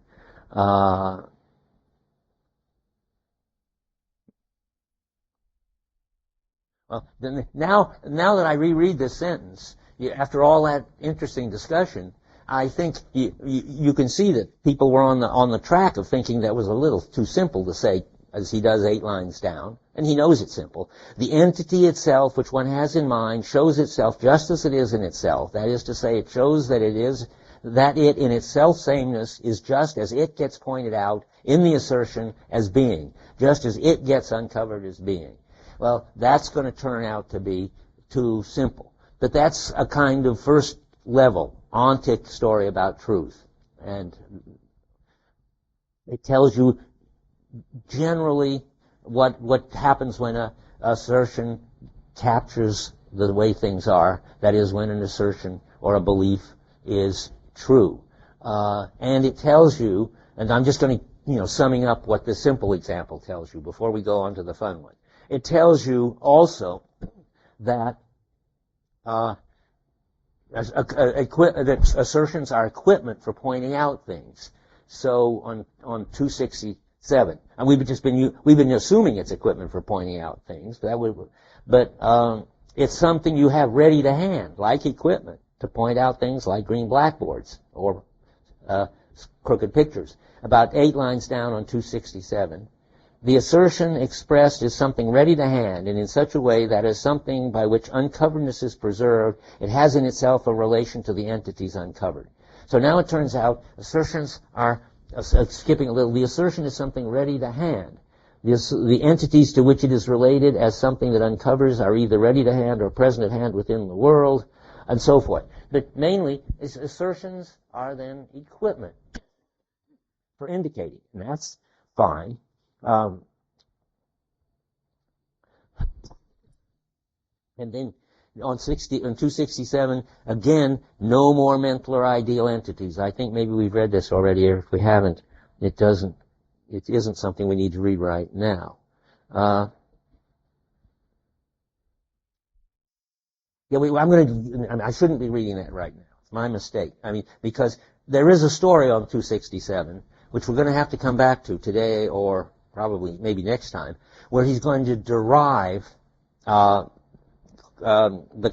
Speaker 1: Well, then now that I reread this sentence, after all that interesting discussion, I think you can see that people were on the track of thinking that was a little too simple to say, as he does 8 lines down, and he knows it's simple. The entity itself, which one has in mind, shows itself just as it is in itself. That is to say, it shows that it in its self-sameness is just as it gets pointed out in the assertion as being, just as it gets uncovered as being. Well, that's going to turn out to be too simple. But that's a kind of first level, ontic story about truth. And it tells you generally what happens when a assertion captures the way things are. That is, when an assertion or a belief is true. And it tells you, and I'm just going to, summing up what the simple example tells you before we go on to the fun one. It tells you also that that assertions are equipment for pointing out things. So on 267, and we've been assuming it's equipment for pointing out things, but it's something you have ready to hand, like equipment, to point out things like green blackboards or crooked pictures. About 8 lines down on 267. The assertion expressed is something ready to hand, and in such a way that as something by which uncoveredness is preserved, it has in itself a relation to the entities uncovered. So now it turns out assertions are, skipping a little, the assertion is something ready to hand. The entities to which it is related as something that uncovers are either ready to hand or present at hand within the world, and so forth. But mainly, assertions are then equipment for indicating, and that's fine. And then on 267, again, no more mental or ideal entities. I think maybe we've read this already, or if we haven't, it isn't something we need to rewrite now. I shouldn't be reading that right now. It's my mistake. Because there is a story on 267, which we're going to have to come back to today or probably maybe next time, where he's going to derive the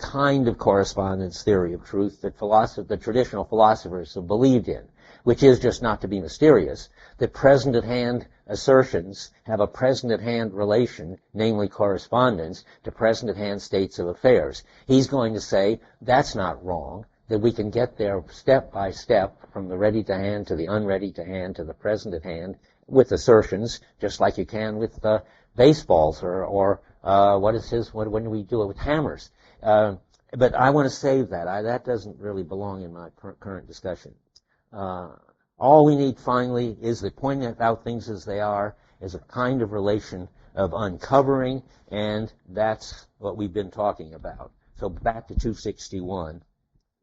Speaker 1: kind of correspondence theory of truth that the traditional philosophers have believed in, which is just not to be mysterious, that present-at-hand assertions have a present-at-hand relation, namely correspondence, to present-at-hand states of affairs. He's going to say that's not wrong, that we can get there step by step from the ready-to-hand to the unready-to-hand to the present-at-hand with assertions, just like you can with baseballs or when do we do it with hammers? But I want to save that. That doesn't really belong in my current discussion. All we need finally is that pointing out things as they are is a kind of relation of uncovering, and that's what we've been talking about. So back to 261,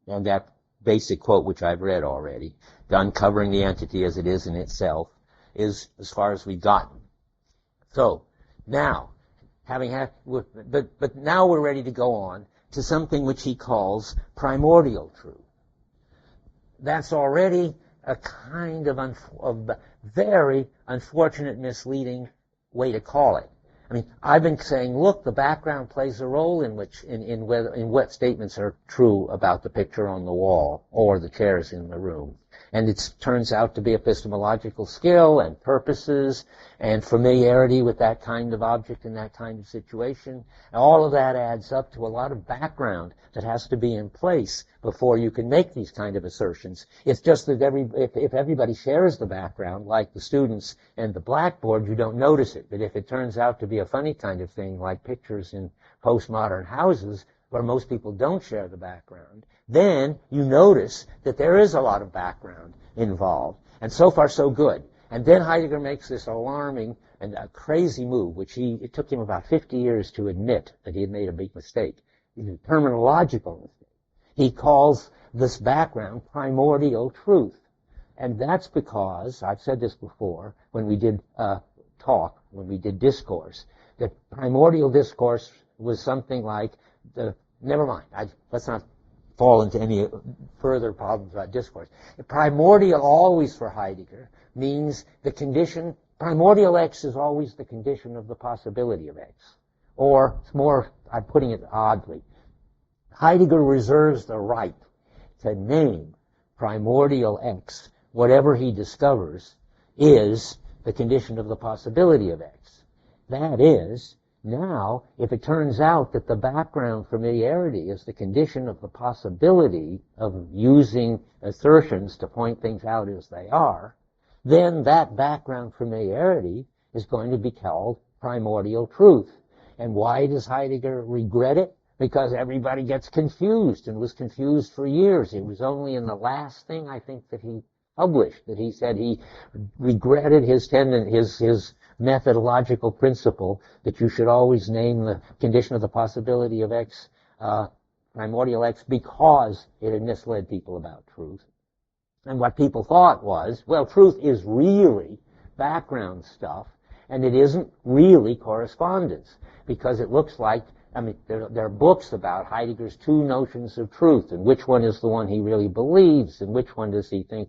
Speaker 1: and that basic quote which I've read already, the uncovering the entity as it is in itself, is as far as we've gotten. So now, but now we're ready to go on to something which he calls primordial truth. That's already a kind of very unfortunate, misleading way to call it. I've been saying, look, the background plays a role in what statements are true about the picture on the wall or the chairs in the room. And it turns out to be epistemological skill and purposes and familiarity with that kind of object in that kind of situation. And all of that adds up to a lot of background that has to be in place before you can make these kind of assertions. It's just that if everybody shares the background, like the students and the blackboard, you don't notice it. But if it turns out to be a funny kind of thing, like pictures in postmodern houses, where most people don't share the background, then you notice that there is a lot of background involved. And so far, so good. And then Heidegger makes this alarming and a crazy move, which it took him about 50 years to admit that he had made a big mistake. It's a terminological mistake. He calls this background primordial truth. And that's because, I've said this before, when we did when we did discourse, that primordial discourse was something like never mind, let's not fall into any further problems about discourse. Primordial always for Heidegger means the condition, primordial X is always the condition of the possibility of X. Or, it's more, I'm putting it oddly, Heidegger reserves the right to name primordial X, whatever he discovers, is the condition of the possibility of X. That is, now, if it turns out that the background familiarity is the condition of the possibility of using assertions to point things out as they are, then that background familiarity is going to be called primordial truth. And why does Heidegger regret it? Because everybody gets confused and was confused for years. It was only in the last thing, I think, that he published that he said he regretted his methodological principle that you should always name the condition of the possibility of X, primordial X, because it had misled people about truth. And what people thought was, well, truth is really background stuff, and it isn't really correspondence, because it looks like, there are books about Heidegger's two notions of truth, and which one is the one he really believes, and which one does he think,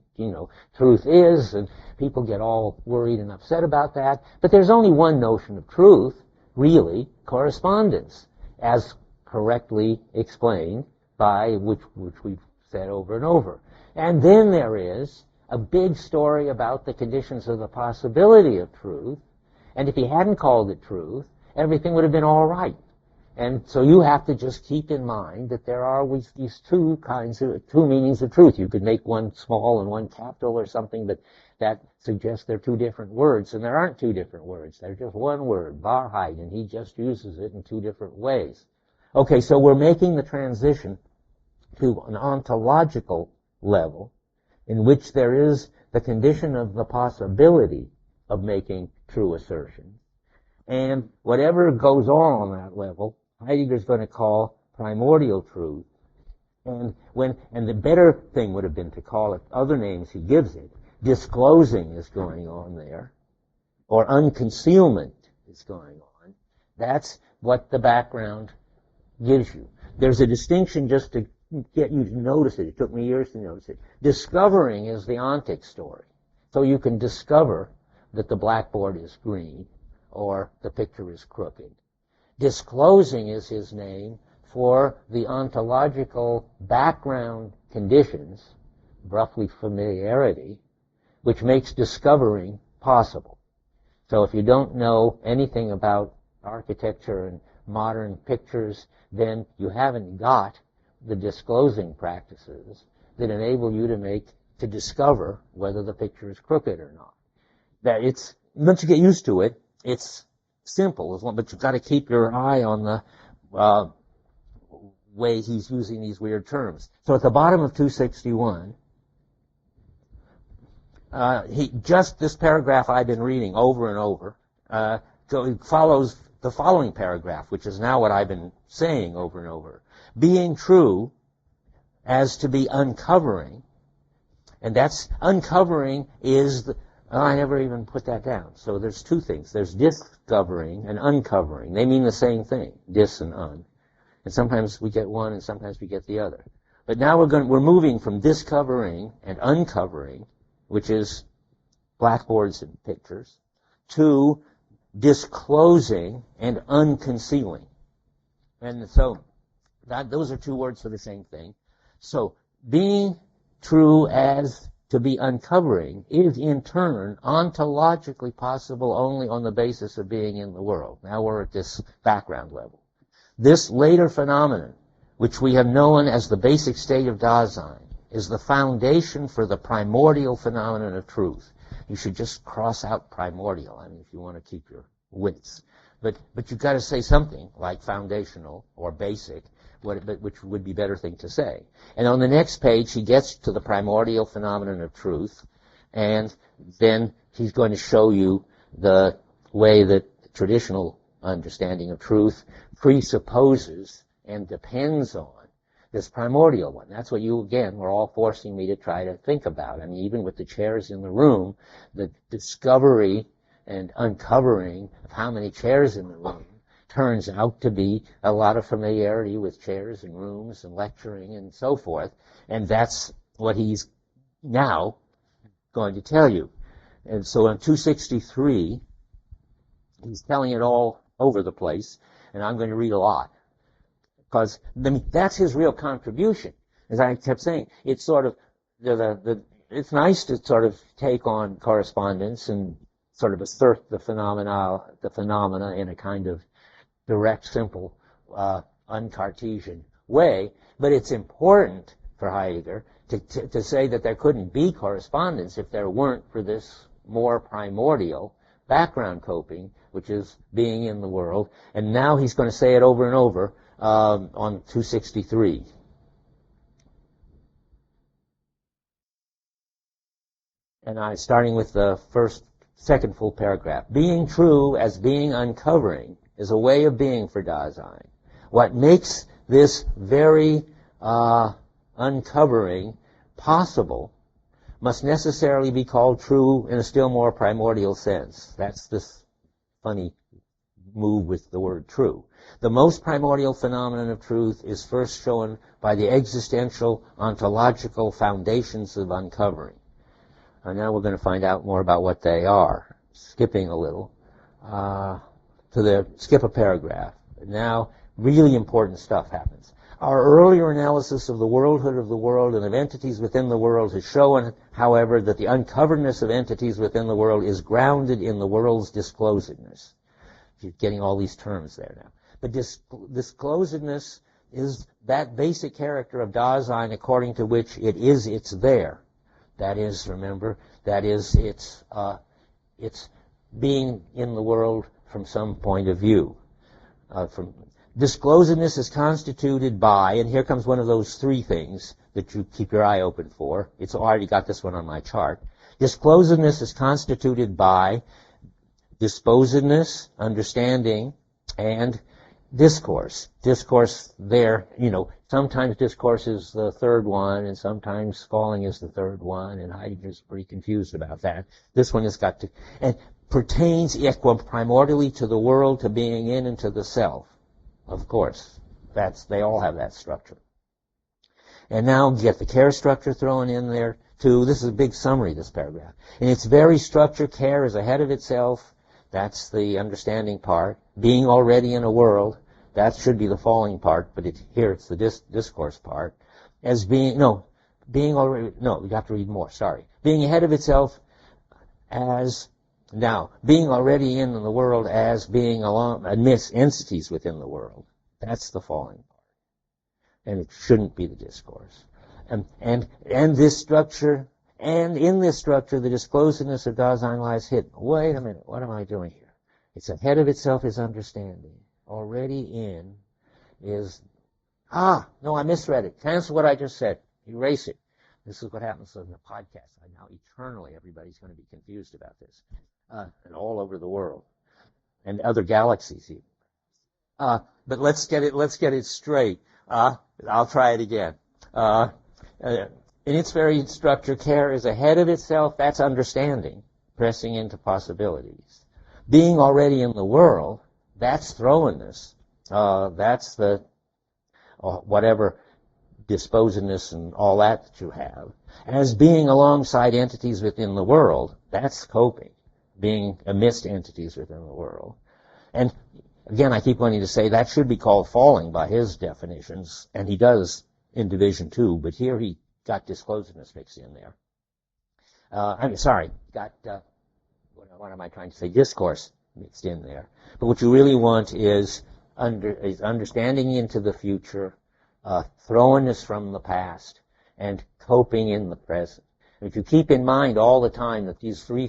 Speaker 1: truth is, and people get all worried and upset about that. But there's only one notion of truth, really, correspondence, as correctly explained by which we've said over and over. And then there is a big story about the conditions of the possibility of truth, and if he hadn't called it truth, everything would have been all right. And so you have to just keep in mind that there are always these two meanings of truth. You could make one small and one capital or something, but that suggests they're two different words, and there aren't two different words. They're just one word, Wahrheit, and he just uses it in two different ways. Okay, so we're making the transition to an ontological level in which there is the condition of the possibility of making true assertions. And whatever goes on that level, Heidegger's going to call primordial truth. And the better thing would have been to call it other names he gives it. Disclosing is going on there, or unconcealment is going on. That's what the background gives you. There's a distinction just to get you to notice it. It took me years to notice it. Discovering is the ontic story. So you can discover that the blackboard is green or the picture is crooked. Disclosing is his name for the ontological background conditions, roughly familiarity, which makes discovering possible. So if you don't know anything about architecture and modern pictures, then you haven't got the disclosing practices that enable you to discover whether the picture is crooked or not. Once you get used to it, it's simple, but you've got to keep your eye on the way he's using these weird terms. So at the bottom of 261, this paragraph I've been reading over and over, so it follows the following paragraph, which is now what I've been saying over and over. Being true as to be uncovering, and that's uncovering is I never even put that down. So there's two things. There's discovering and uncovering. They mean the same thing, dis and un. And sometimes we get one and sometimes we get the other. But now we're moving from discovering and uncovering, which is blackboards and pictures, to disclosing and unconcealing. And so those are two words for the same thing. So being true as to be uncovering is in turn ontologically possible only on the basis of being in the world. Now we're at this background level. This later phenomenon, which we have known as the basic state of Dasein, is the foundation for the primordial phenomenon of truth. You should just cross out primordial, if you want to keep your wits. But you've got to say something like foundational or basic, which would be a better thing to say. And on the next page, he gets to the primordial phenomenon of truth, and then he's going to show you the way that traditional understanding of truth presupposes and depends on this primordial one. That's what you, again, were all forcing me to try to think about. Even with the chairs in the room, the discovery and uncovering of how many chairs in the room turns out to be a lot of familiarity with chairs and rooms and lecturing and so forth. And that's what he's now going to tell you. And so on 263, he's telling it all over the place, and I'm going to read a lot. Because that's his real contribution. As I kept saying, it's sort of, it's nice to sort of take on correspondence and sort of assert the phenomena in a kind of direct, simple, un-Cartesian way. But it's important for Heidegger to say that there couldn't be correspondence if there weren't for this more primordial background coping, which is being in the world. And now he's going to say it over and over on 263. And starting with the second full paragraph. Being true as being uncovering is a way of being for Dasein. What makes this very uncovering possible must necessarily be called true in a still more primordial sense. That's this funny move with the word true. The most primordial phenomenon of truth is first shown by the existential ontological foundations of uncovering. And now we're going to find out more about what they are. Skipping a little skip a paragraph. Now, really important stuff happens. Our earlier analysis of the worldhood of the world and of entities within the world has shown, however, that the uncoveredness of entities within the world is grounded in the world's disclosedness. You're getting all these terms there now. But disclosedness is that basic character of Dasein according to which it's there. That is, remember, it's being in the world from some point of view. Disclosedness is constituted by, and here comes one of those three things that you keep your eye open for. It's already got this one on my chart. Disclosedness is constituted by disposedness, understanding, and discourse. Discourse there, sometimes discourse is the third one, and sometimes falling is the third one, and Heidegger's pretty confused about that. This one has got to, and pertains primordially to the world, to being in, and to the self. Of course, they all have that structure. And now get the care structure thrown in there too. This is a big summary, this paragraph. In its very structure, care is ahead of itself. That's the understanding part. Being already in a world, that should be the falling part, but here it's the discourse part. We have to read more, sorry. Being ahead of itself being already in the world as being amidst entities within the world. That's the falling part. And it shouldn't be the discourse. And this structure, and in this structure, the disclosedness of Dasein lies hidden. Wait a minute, what am I doing here? It's ahead of itself is understanding. Already in is, no, I misread it. Cancel what I just said. Erase it. This is what happens in the podcast. Now eternally everybody's going to be confused about this. And all over the world. And other galaxies even. But let's get it straight. I'll try it again. In its very structure, care is ahead of itself. That's understanding, pressing into possibilities. Being already in the world, that's throwingness. That's the whatever disposedness and all that you have. As being alongside entities within the world, that's coping. Being amidst entities within the world. And again, I keep wanting to say that should be called falling by his definitions, and he does in Division 2, but here he got disclosedness mixed in there. What am I trying to say? Discourse mixed in there. But what you really want is understanding into the future, throwingness from the past, and coping in the present. And if you keep in mind all the time that these three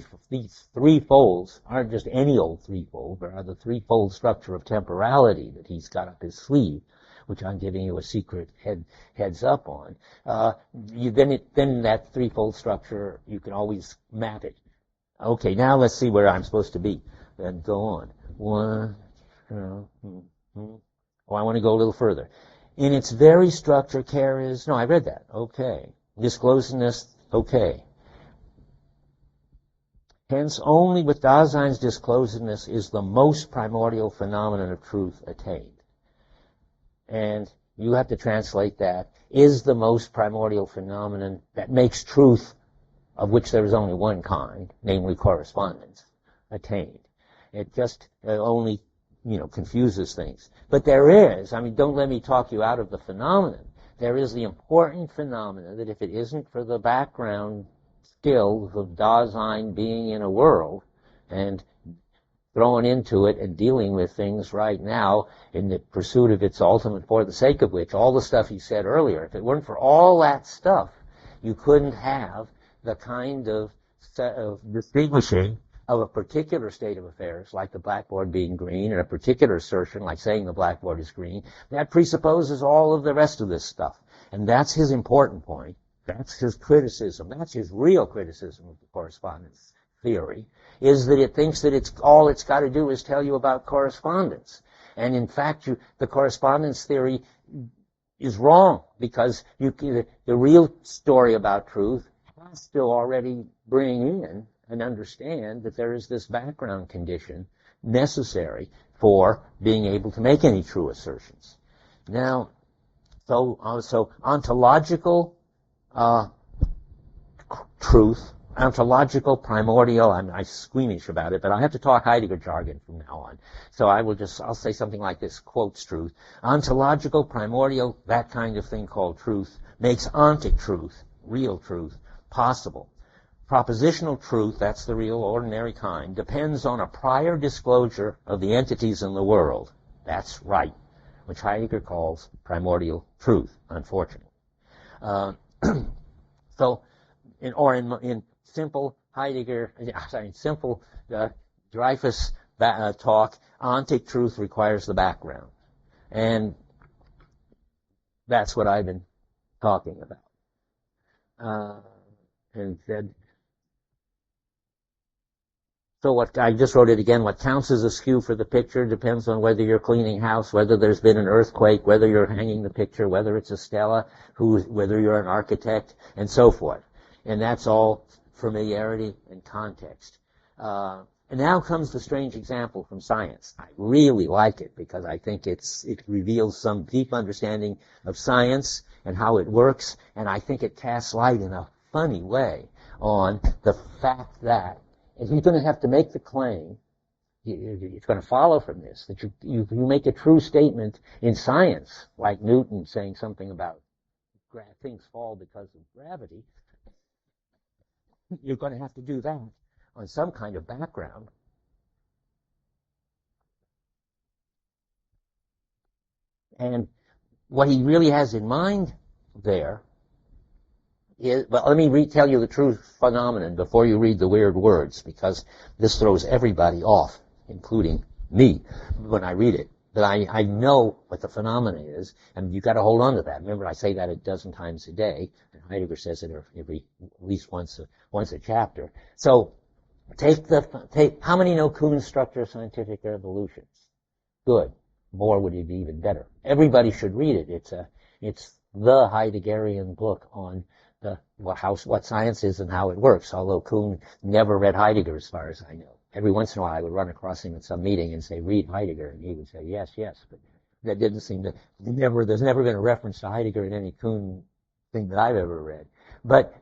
Speaker 1: folds aren't just any old threefold, but are the threefold structure of temporality that he's got up his sleeve, which I'm giving you a secret heads up on, then that threefold structure, you can always map it. Okay, now let's see where I'm supposed to be. Then go on. I want to go a little further. In its very structure, care is... No, I read that. Okay. Disclosedness, okay. Hence, only with Dasein's disclosedness is the most primordial phenomenon of truth attained. And you have to translate that, is the most primordial phenomenon that makes truth, of which there is only one kind, namely correspondence, attained. It just only, confuses things. But there is, don't let me talk you out of the phenomenon. There is the important phenomenon that if it isn't for the background skills of Dasein being in a world and thrown into it and dealing with things right now in the pursuit of its ultimate, for the sake of which, all the stuff he said earlier, if it weren't for all that stuff, you couldn't have the kind of distinguishing of a particular state of affairs, like the blackboard being green, and a particular assertion, like saying the blackboard is green. That presupposes all of the rest of this stuff. And that's his important point. That's his criticism. That's his real criticism of the correspondence theory, is that it thinks that all it's got to do is tell you about correspondence. And in fact, the correspondence theory is wrong, because the real story about truth has to already bring in and understand that there is this background condition necessary for being able to make any true assertions. Now, so ontological truth, ontological primordial, I'm squeamish about it, but I have to talk Heidegger jargon from now on. So I'll say something like this, quotes truth. Ontological, primordial, that kind of thing called truth, makes ontic truth, real truth, possible. Propositional truth, that's the real ordinary kind, depends on a prior disclosure of the entities in the world. That's right, which Heidegger calls primordial truth, unfortunately. In simple Heidegger, simple Dreyfus talk, ontic truth requires the background. And that's what I've been talking about. And said, So what I just wrote it again. What counts as a skew for the picture depends on whether you're cleaning house, whether there's been an earthquake, whether you're hanging the picture, whether it's a stela, whether you're an architect, and so forth. And that's all familiarity and context. And now comes the strange example from science. I really like it because I think it reveals some deep understanding of science and how it works, and I think it casts light in a funny way on the fact that if you're going to have to make the claim, it's going to follow from this, that you make a true statement in science, like Newton saying something about things fall because of gravity, you're going to have to do that on some kind of background. And what he really has in mind there is, well, let me tell you the true phenomenon before you read the weird words, because this throws everybody off, including me, when I read it. But I know what the phenomenon is, and you've got to hold on to that. Remember, I say that a dozen times a day, and Heidegger says it at least once a chapter. So, how many know Kuhn's structure of scientific evolutions? Good. More would be even better. Everybody should read it. It's the Heideggerian book on what science is and how it works, although Kuhn never read Heidegger as far as I know. Every once in a while I would run across him at some meeting and say, read Heidegger, and he would say, yes, but that didn't seem to, there's never been a reference to Heidegger in any Kuhn thing that I've ever read. But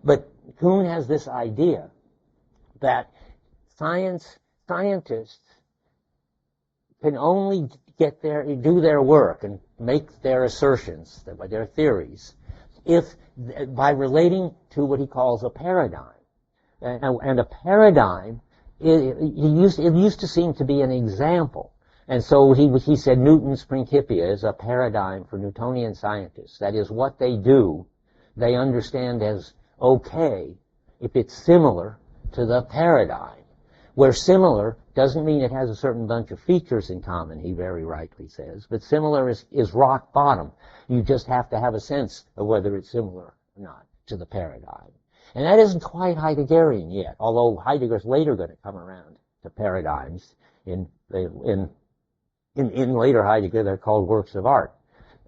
Speaker 1: Kuhn has this idea that scientists can only do their work and make their assertions, their theories, by relating to what he calls a paradigm. And a paradigm, it used to seem to be an example. And so he said Newton's Principia is a paradigm for Newtonian scientists. That is, what they do, they understand as okay if it's similar to the paradigm. Where similar doesn't mean it has a certain bunch of features in common, he very rightly says, but similar is rock bottom. You just have to have a sense of whether it's similar or not to the paradigm. And that isn't quite Heideggerian yet, although Heidegger's later going to come around to paradigms. In later Heidegger, they're called works of art,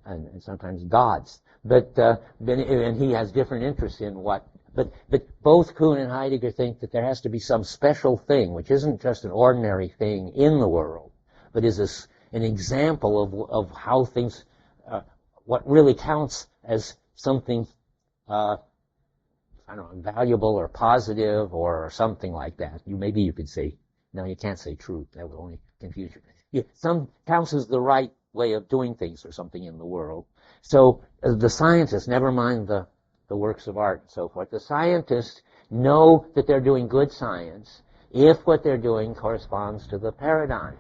Speaker 1: and sometimes gods. And he has different interests in what. But both Kuhn and Heidegger think that there has to be some special thing, which isn't just an ordinary thing in the world, but is an example of how things, what really counts as something, valuable or positive or something like that. Maybe you could say, no, you can't say truth. That would only confuse you. Some counts as the right way of doing things or something in the world. So the scientists, never mind the works of art and so forth, the scientists know that they're doing good science if what they're doing corresponds to the paradigm.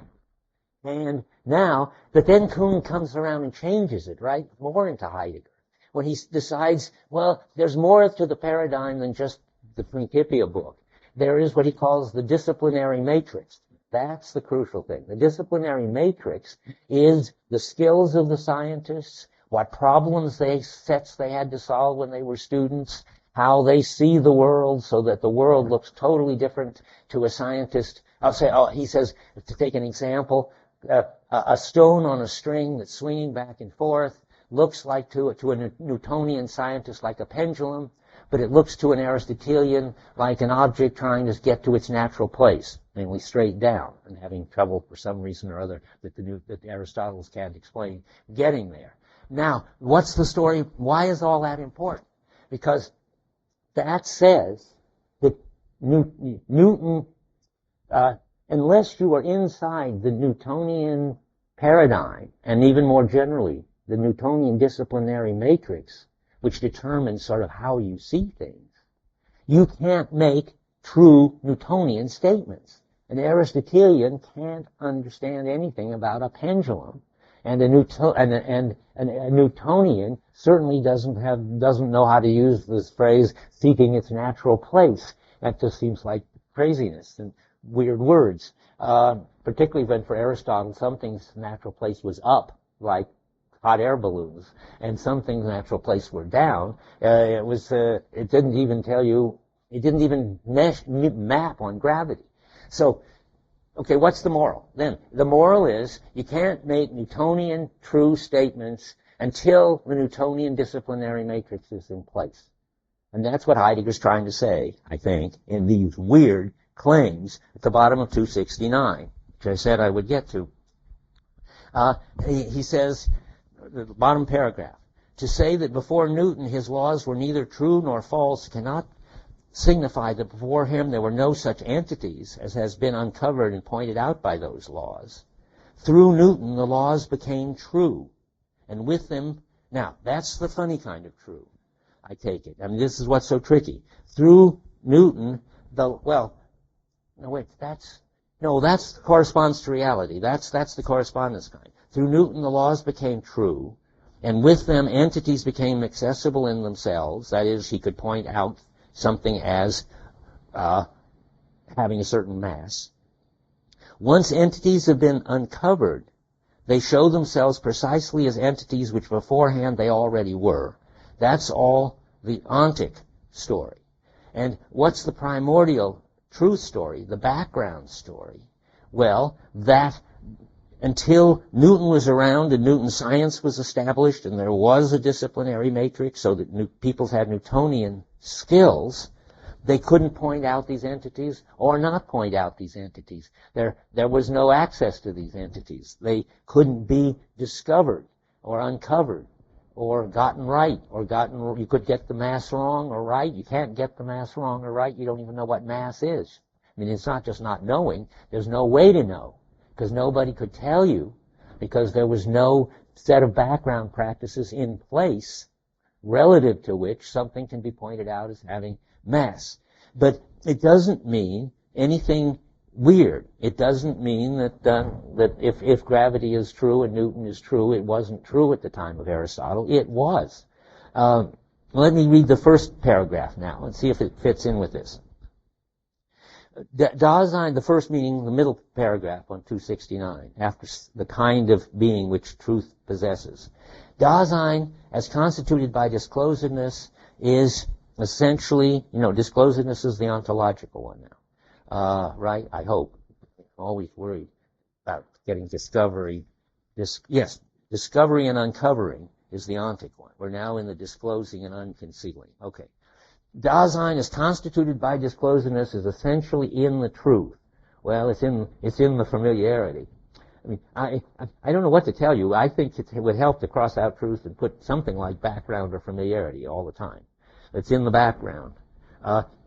Speaker 1: And now, but then Kuhn comes around and changes it, right, more into Heidegger. When he decides, well, there's more to the paradigm than just the Principia book. There is what he calls the disciplinary matrix. That's the crucial thing. The disciplinary matrix is the skills of the scientists, what problems sets they had to solve when they were students, how they see the world so that the world looks totally different to a scientist. He says, to take an example, a stone on a string that's swinging back and forth looks like to a Newtonian scientist like a pendulum, but it looks to an Aristotelian like an object trying to get to its natural place, namely straight down, and having trouble for some reason or other that Aristotle can't explain getting there. Now, what's the story? Why is all that important? Because that says that Newton, unless you are inside the Newtonian paradigm, and even more generally, the Newtonian disciplinary matrix, which determines sort of how you see things, you can't make true Newtonian statements. An Aristotelian can't understand anything about a pendulum, and a Newtonian certainly doesn't know how to use this phrase seeking its natural place. That just seems like craziness and weird words. Particularly when for Aristotle something's natural place was up, like hot air balloons, and some things' natural place were down. It didn't even tell you, it didn't even map on gravity. So Okay, what's the moral? Then, the moral is you can't make Newtonian true statements until the Newtonian disciplinary matrix is in place. And that's what Heidegger's trying to say, I think, in these weird claims at the bottom of 269, which I said I would get to. He says, the bottom paragraph, to say that before Newton his laws were neither true nor false cannot signify that before him there were no such entities as has been uncovered and pointed out by those laws. Through Newton the laws became true, and with them, now that's the funny kind of true, I take it. I mean, this is what's so tricky. Through Newton, that corresponds to reality. That's the correspondence kind. Through Newton the laws became true, and with them entities became accessible in themselves. That is, he could point out something as having a certain mass. Once entities have been uncovered, they show themselves precisely as entities which beforehand they already were. That's all the ontic story. And what's the primordial truth story, the background story? Well, that until Newton was around and Newton's science was established and there was a disciplinary matrix so that people had Newtonian skills, they couldn't point out these entities or not point out these entities. There was no access to these entities. They couldn't be discovered or uncovered or gotten right or you could get the mass wrong or right. You can't get the mass wrong or right. You don't even know what mass is. I mean, it's not just not knowing. There's no way to know because nobody could tell you because there was no set of background practices in place relative to which something can be pointed out as having mass. But it doesn't mean anything weird. It doesn't mean that if gravity is true and Newton is true, it wasn't true at the time of Aristotle. It was. Let me read the first paragraph now and see if it fits in with this. Dasein, the first meaning, the middle paragraph on 269, after the kind of being which truth possesses. Dasein, as constituted by disclosedness, is essentially, disclosedness is the ontological one now. Right? I hope. I'm always worried about getting discovery. Discovery and uncovering is the ontic one. We're now in the disclosing and unconcealing. Okay. Dasein is constituted by disclosedness is essentially in the truth. Well, it's in the familiarity. I mean, I don't know what to tell you. I think it would help to cross out truth and put something like background or familiarity all the time. It's in the background.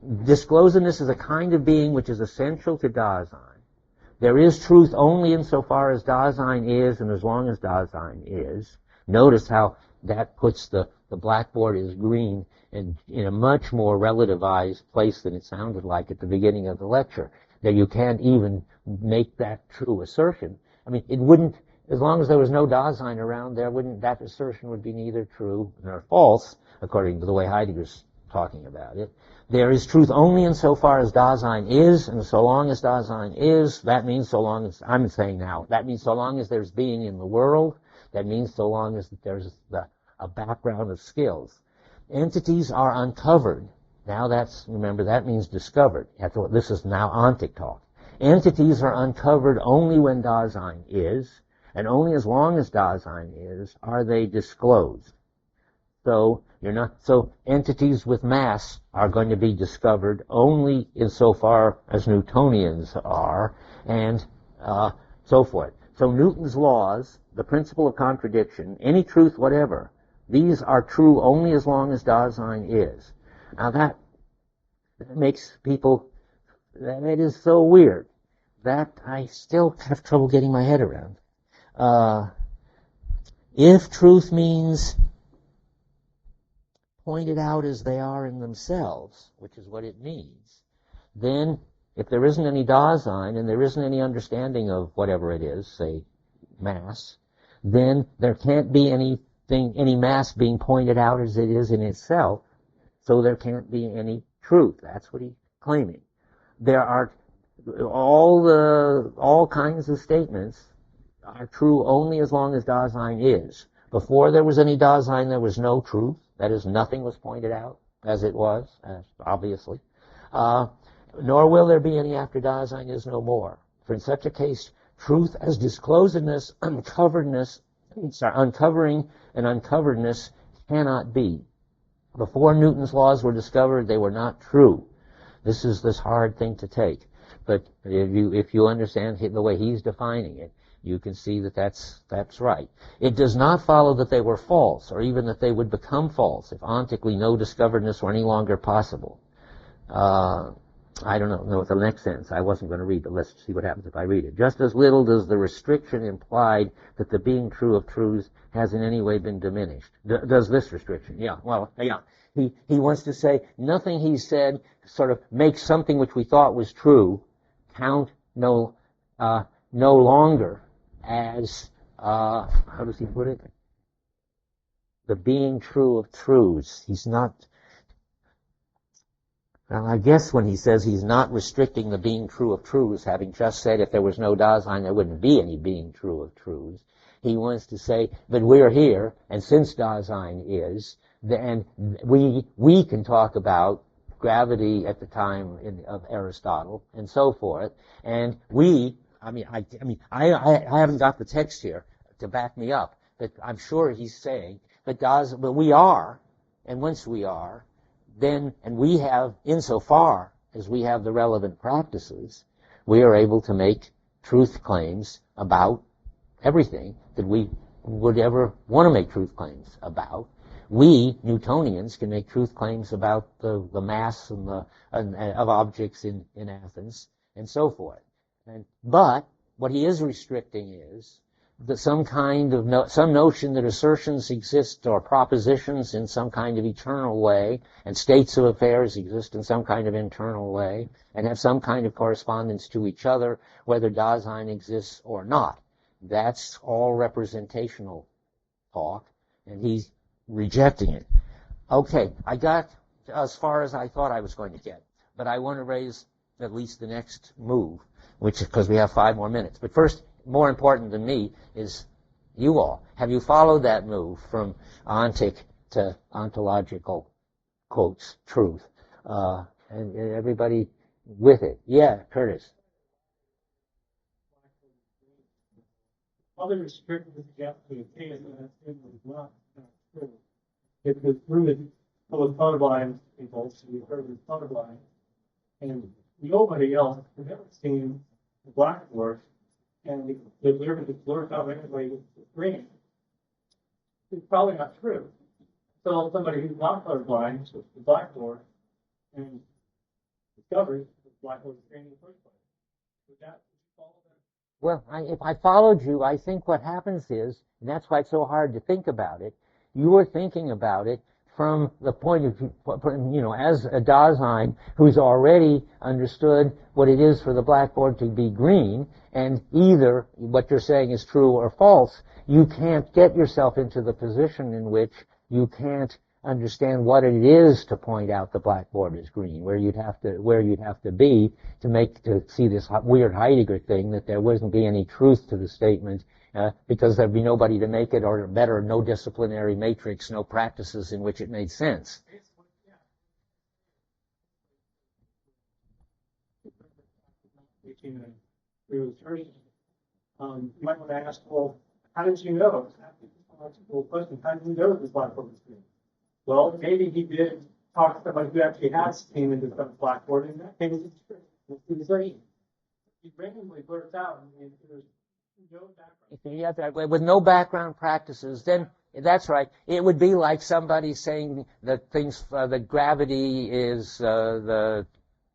Speaker 1: Disclosedness is a kind of being which is essential to Dasein. There is truth only insofar as Dasein is, and as long as Dasein is. Notice how that puts the blackboard is green and in a much more relativized place than it sounded like at the beginning of the lecture. That you can't even make that true assertion. I mean, it wouldn't, as long as there was no Dasein around, that assertion would be neither true nor false, according to the way Heidegger's talking about it. There is truth only insofar as Dasein is, and so long as Dasein is, that means so long as, I'm saying now, that means so long as there's being in the world, that means so long as there's a background of skills. Entities are uncovered. Now remember, that means discovered. This is now ontic talk. Entities are uncovered only when Dasein is, and only as long as Dasein is, are they disclosed. So entities with mass are going to be discovered only insofar as Newtonians are, and so forth. So Newton's laws, the principle of contradiction, any truth whatever, these are true only as long as Dasein is. Now that makes people, that is so weird that I still have trouble getting my head around. If truth means pointed out as they are in themselves, which is what it means, then if there isn't any Dasein and there isn't any understanding of whatever it is, say mass, then there can't be any mass being pointed out as it is in itself, so there can't be any truth. That's what he's claiming. There are all kinds of statements are true only as long as Dasein is. Before there was any Dasein, there was no truth. That is, nothing was pointed out as it was, obviously. Nor will there be any after Dasein is no more. For in such a case, truth as disclosedness, uncovering and uncoveredness cannot be. Before Newton's laws were discovered, they were not true. This is this hard thing to take. But if you understand the way he's defining it, you can see that that's right. It does not follow that they were false, or even that they would become false, if ontically no discoveredness were any longer possible. I don't know the next sentence. I wasn't going to read it. Let's see what happens if I read it. Just as little does the restriction implied that the being true of truths has in any way been diminished. Does this restriction? Yeah, well, yeah. He wants to say nothing he said sort of makes something which we thought was true count no longer as, how does he put it? The being true of truths. He's not, well, I guess when he says he's not restricting the being true of truths, having just said if there was no Dasein, there wouldn't be any being true of truths. He wants to say that we're here, and since Dasein is, then we can talk about gravity at the time of Aristotle and so forth, and I haven't got the text here to back me up, but I'm sure he's saying but we are, and once we are, then, and we have, insofar as we have the relevant practices, we are able to make truth claims about everything that we would ever want to make truth claims about. We, Newtonians, can make truth claims about the mass of objects in Athens and so forth. But what he is restricting is that some notion that assertions exist or propositions in some kind of eternal way, and states of affairs exist in some kind of internal way, and have some kind of correspondence to each other, whether Dasein exists or not. That's all representational talk, and he's rejecting it. Okay, I got as far as I thought I was going to get, but I want to raise at least the next move, which, because we have 5 more minutes. But first, more important than me is you all. Have you followed that move from ontic to ontological, quotes, truth? And everybody with it? Yeah, Curtis.
Speaker 4: Other restrictions get to the case, and that is not true. It was proven with colorblind people, so we heard with colorblind, and nobody else has ever seen the blackboard and the observer that blurs out anyway with green. It's probably not true. So somebody who's not colorblind looks at the blackboard and discovers the blackboard is green in the first place. Would that follow that?
Speaker 1: Well, if I followed you, I think what happens is, and that's why it's so hard to think about it, you're thinking about it from the point of view, as a Dasein who's already understood what it is for the blackboard to be green, and either what you're saying is true or false, you can't get yourself into the position in which you can't understand what it is to point out the blackboard is green, where you'd have to be to see this weird Heidegger thing that there wouldn't be any truth to the statement, because there'd be nobody to make it, or better, no disciplinary matrix, no practices in which it made sense.
Speaker 4: You might want to ask, well, how did you know? Well, question, how did you know this blackboard was green? Well, maybe he did talk to somebody who actually has seen into the blackboard, and that case is true. It was green. He randomly blurts out, and there's no background.
Speaker 1: With no background practices, then that's right. It would be like somebody saying that that gravity is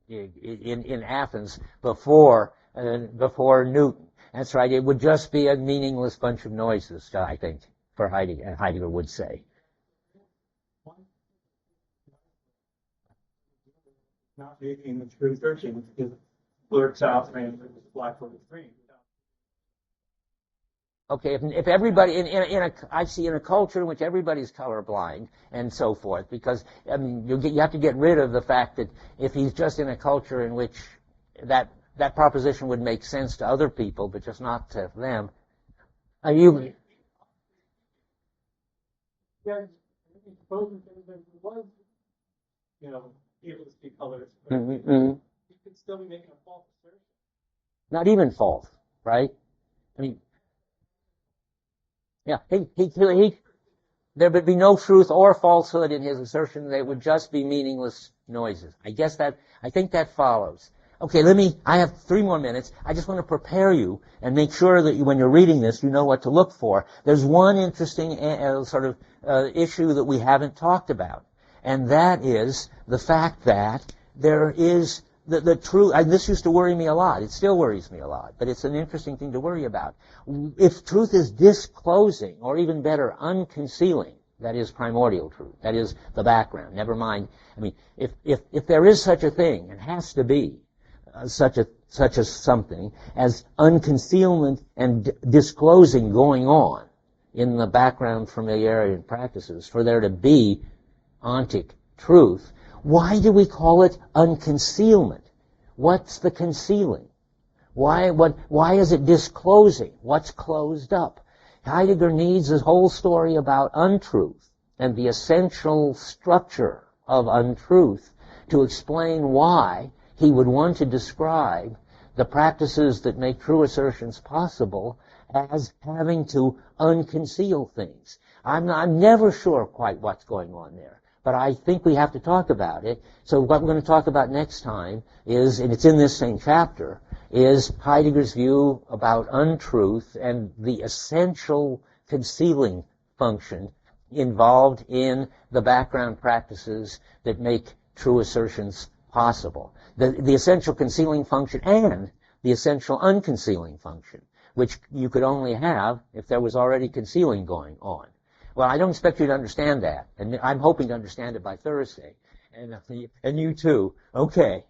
Speaker 1: in Athens before Newton. That's right. It would just be a meaningless bunch of noises, I think, for Heidegger would say.
Speaker 4: Not making the true searching because it blurts out and the blackboard is green.
Speaker 1: Okay, if everybody I see in a culture in which everybody's colorblind and so forth, because you have to get rid of the fact that if he's just in a culture in which that proposition would make sense to other people, but just not to them.
Speaker 4: Yeah, suppose there was, able to see colors, but you could still be making a false assertion.
Speaker 1: Not even false, right? I mean, yeah, there would be no truth or falsehood in his assertion. They would just be meaningless noises. I think that follows. Okay, I have 3 more minutes. I just want to prepare you and make sure that when you're reading this, you know what to look for. There's one interesting issue that we haven't talked about, and that is the fact that there is the truth. And this used to worry me a lot. It still worries me a lot, but it's an interesting thing to worry about. If truth is disclosing, or even better, unconcealing, that is primordial truth. That is the background. Never mind. I mean, if there is such a thing, and has to be, such a something as unconcealment and disclosing going on in the background familiarity and practices for there to be ontic truth, why do we call it unconcealment? What's the concealing? Why is it disclosing? What's closed up? Heidegger needs a whole story about untruth and the essential structure of untruth to explain why he would want to describe the practices that make true assertions possible as having to unconceal things. I'm never sure quite what's going on there, but I think we have to talk about it. So what we're going to talk about next time is, and it's in this same chapter, is Heidegger's view about untruth and the essential concealing function involved in the background practices that make true assertions possible. The essential concealing function and the essential unconcealing function, which you could only have if there was already concealing going on. Well, I don't expect you to understand that, and I'm hoping to understand it by Thursday, and you too. Okay.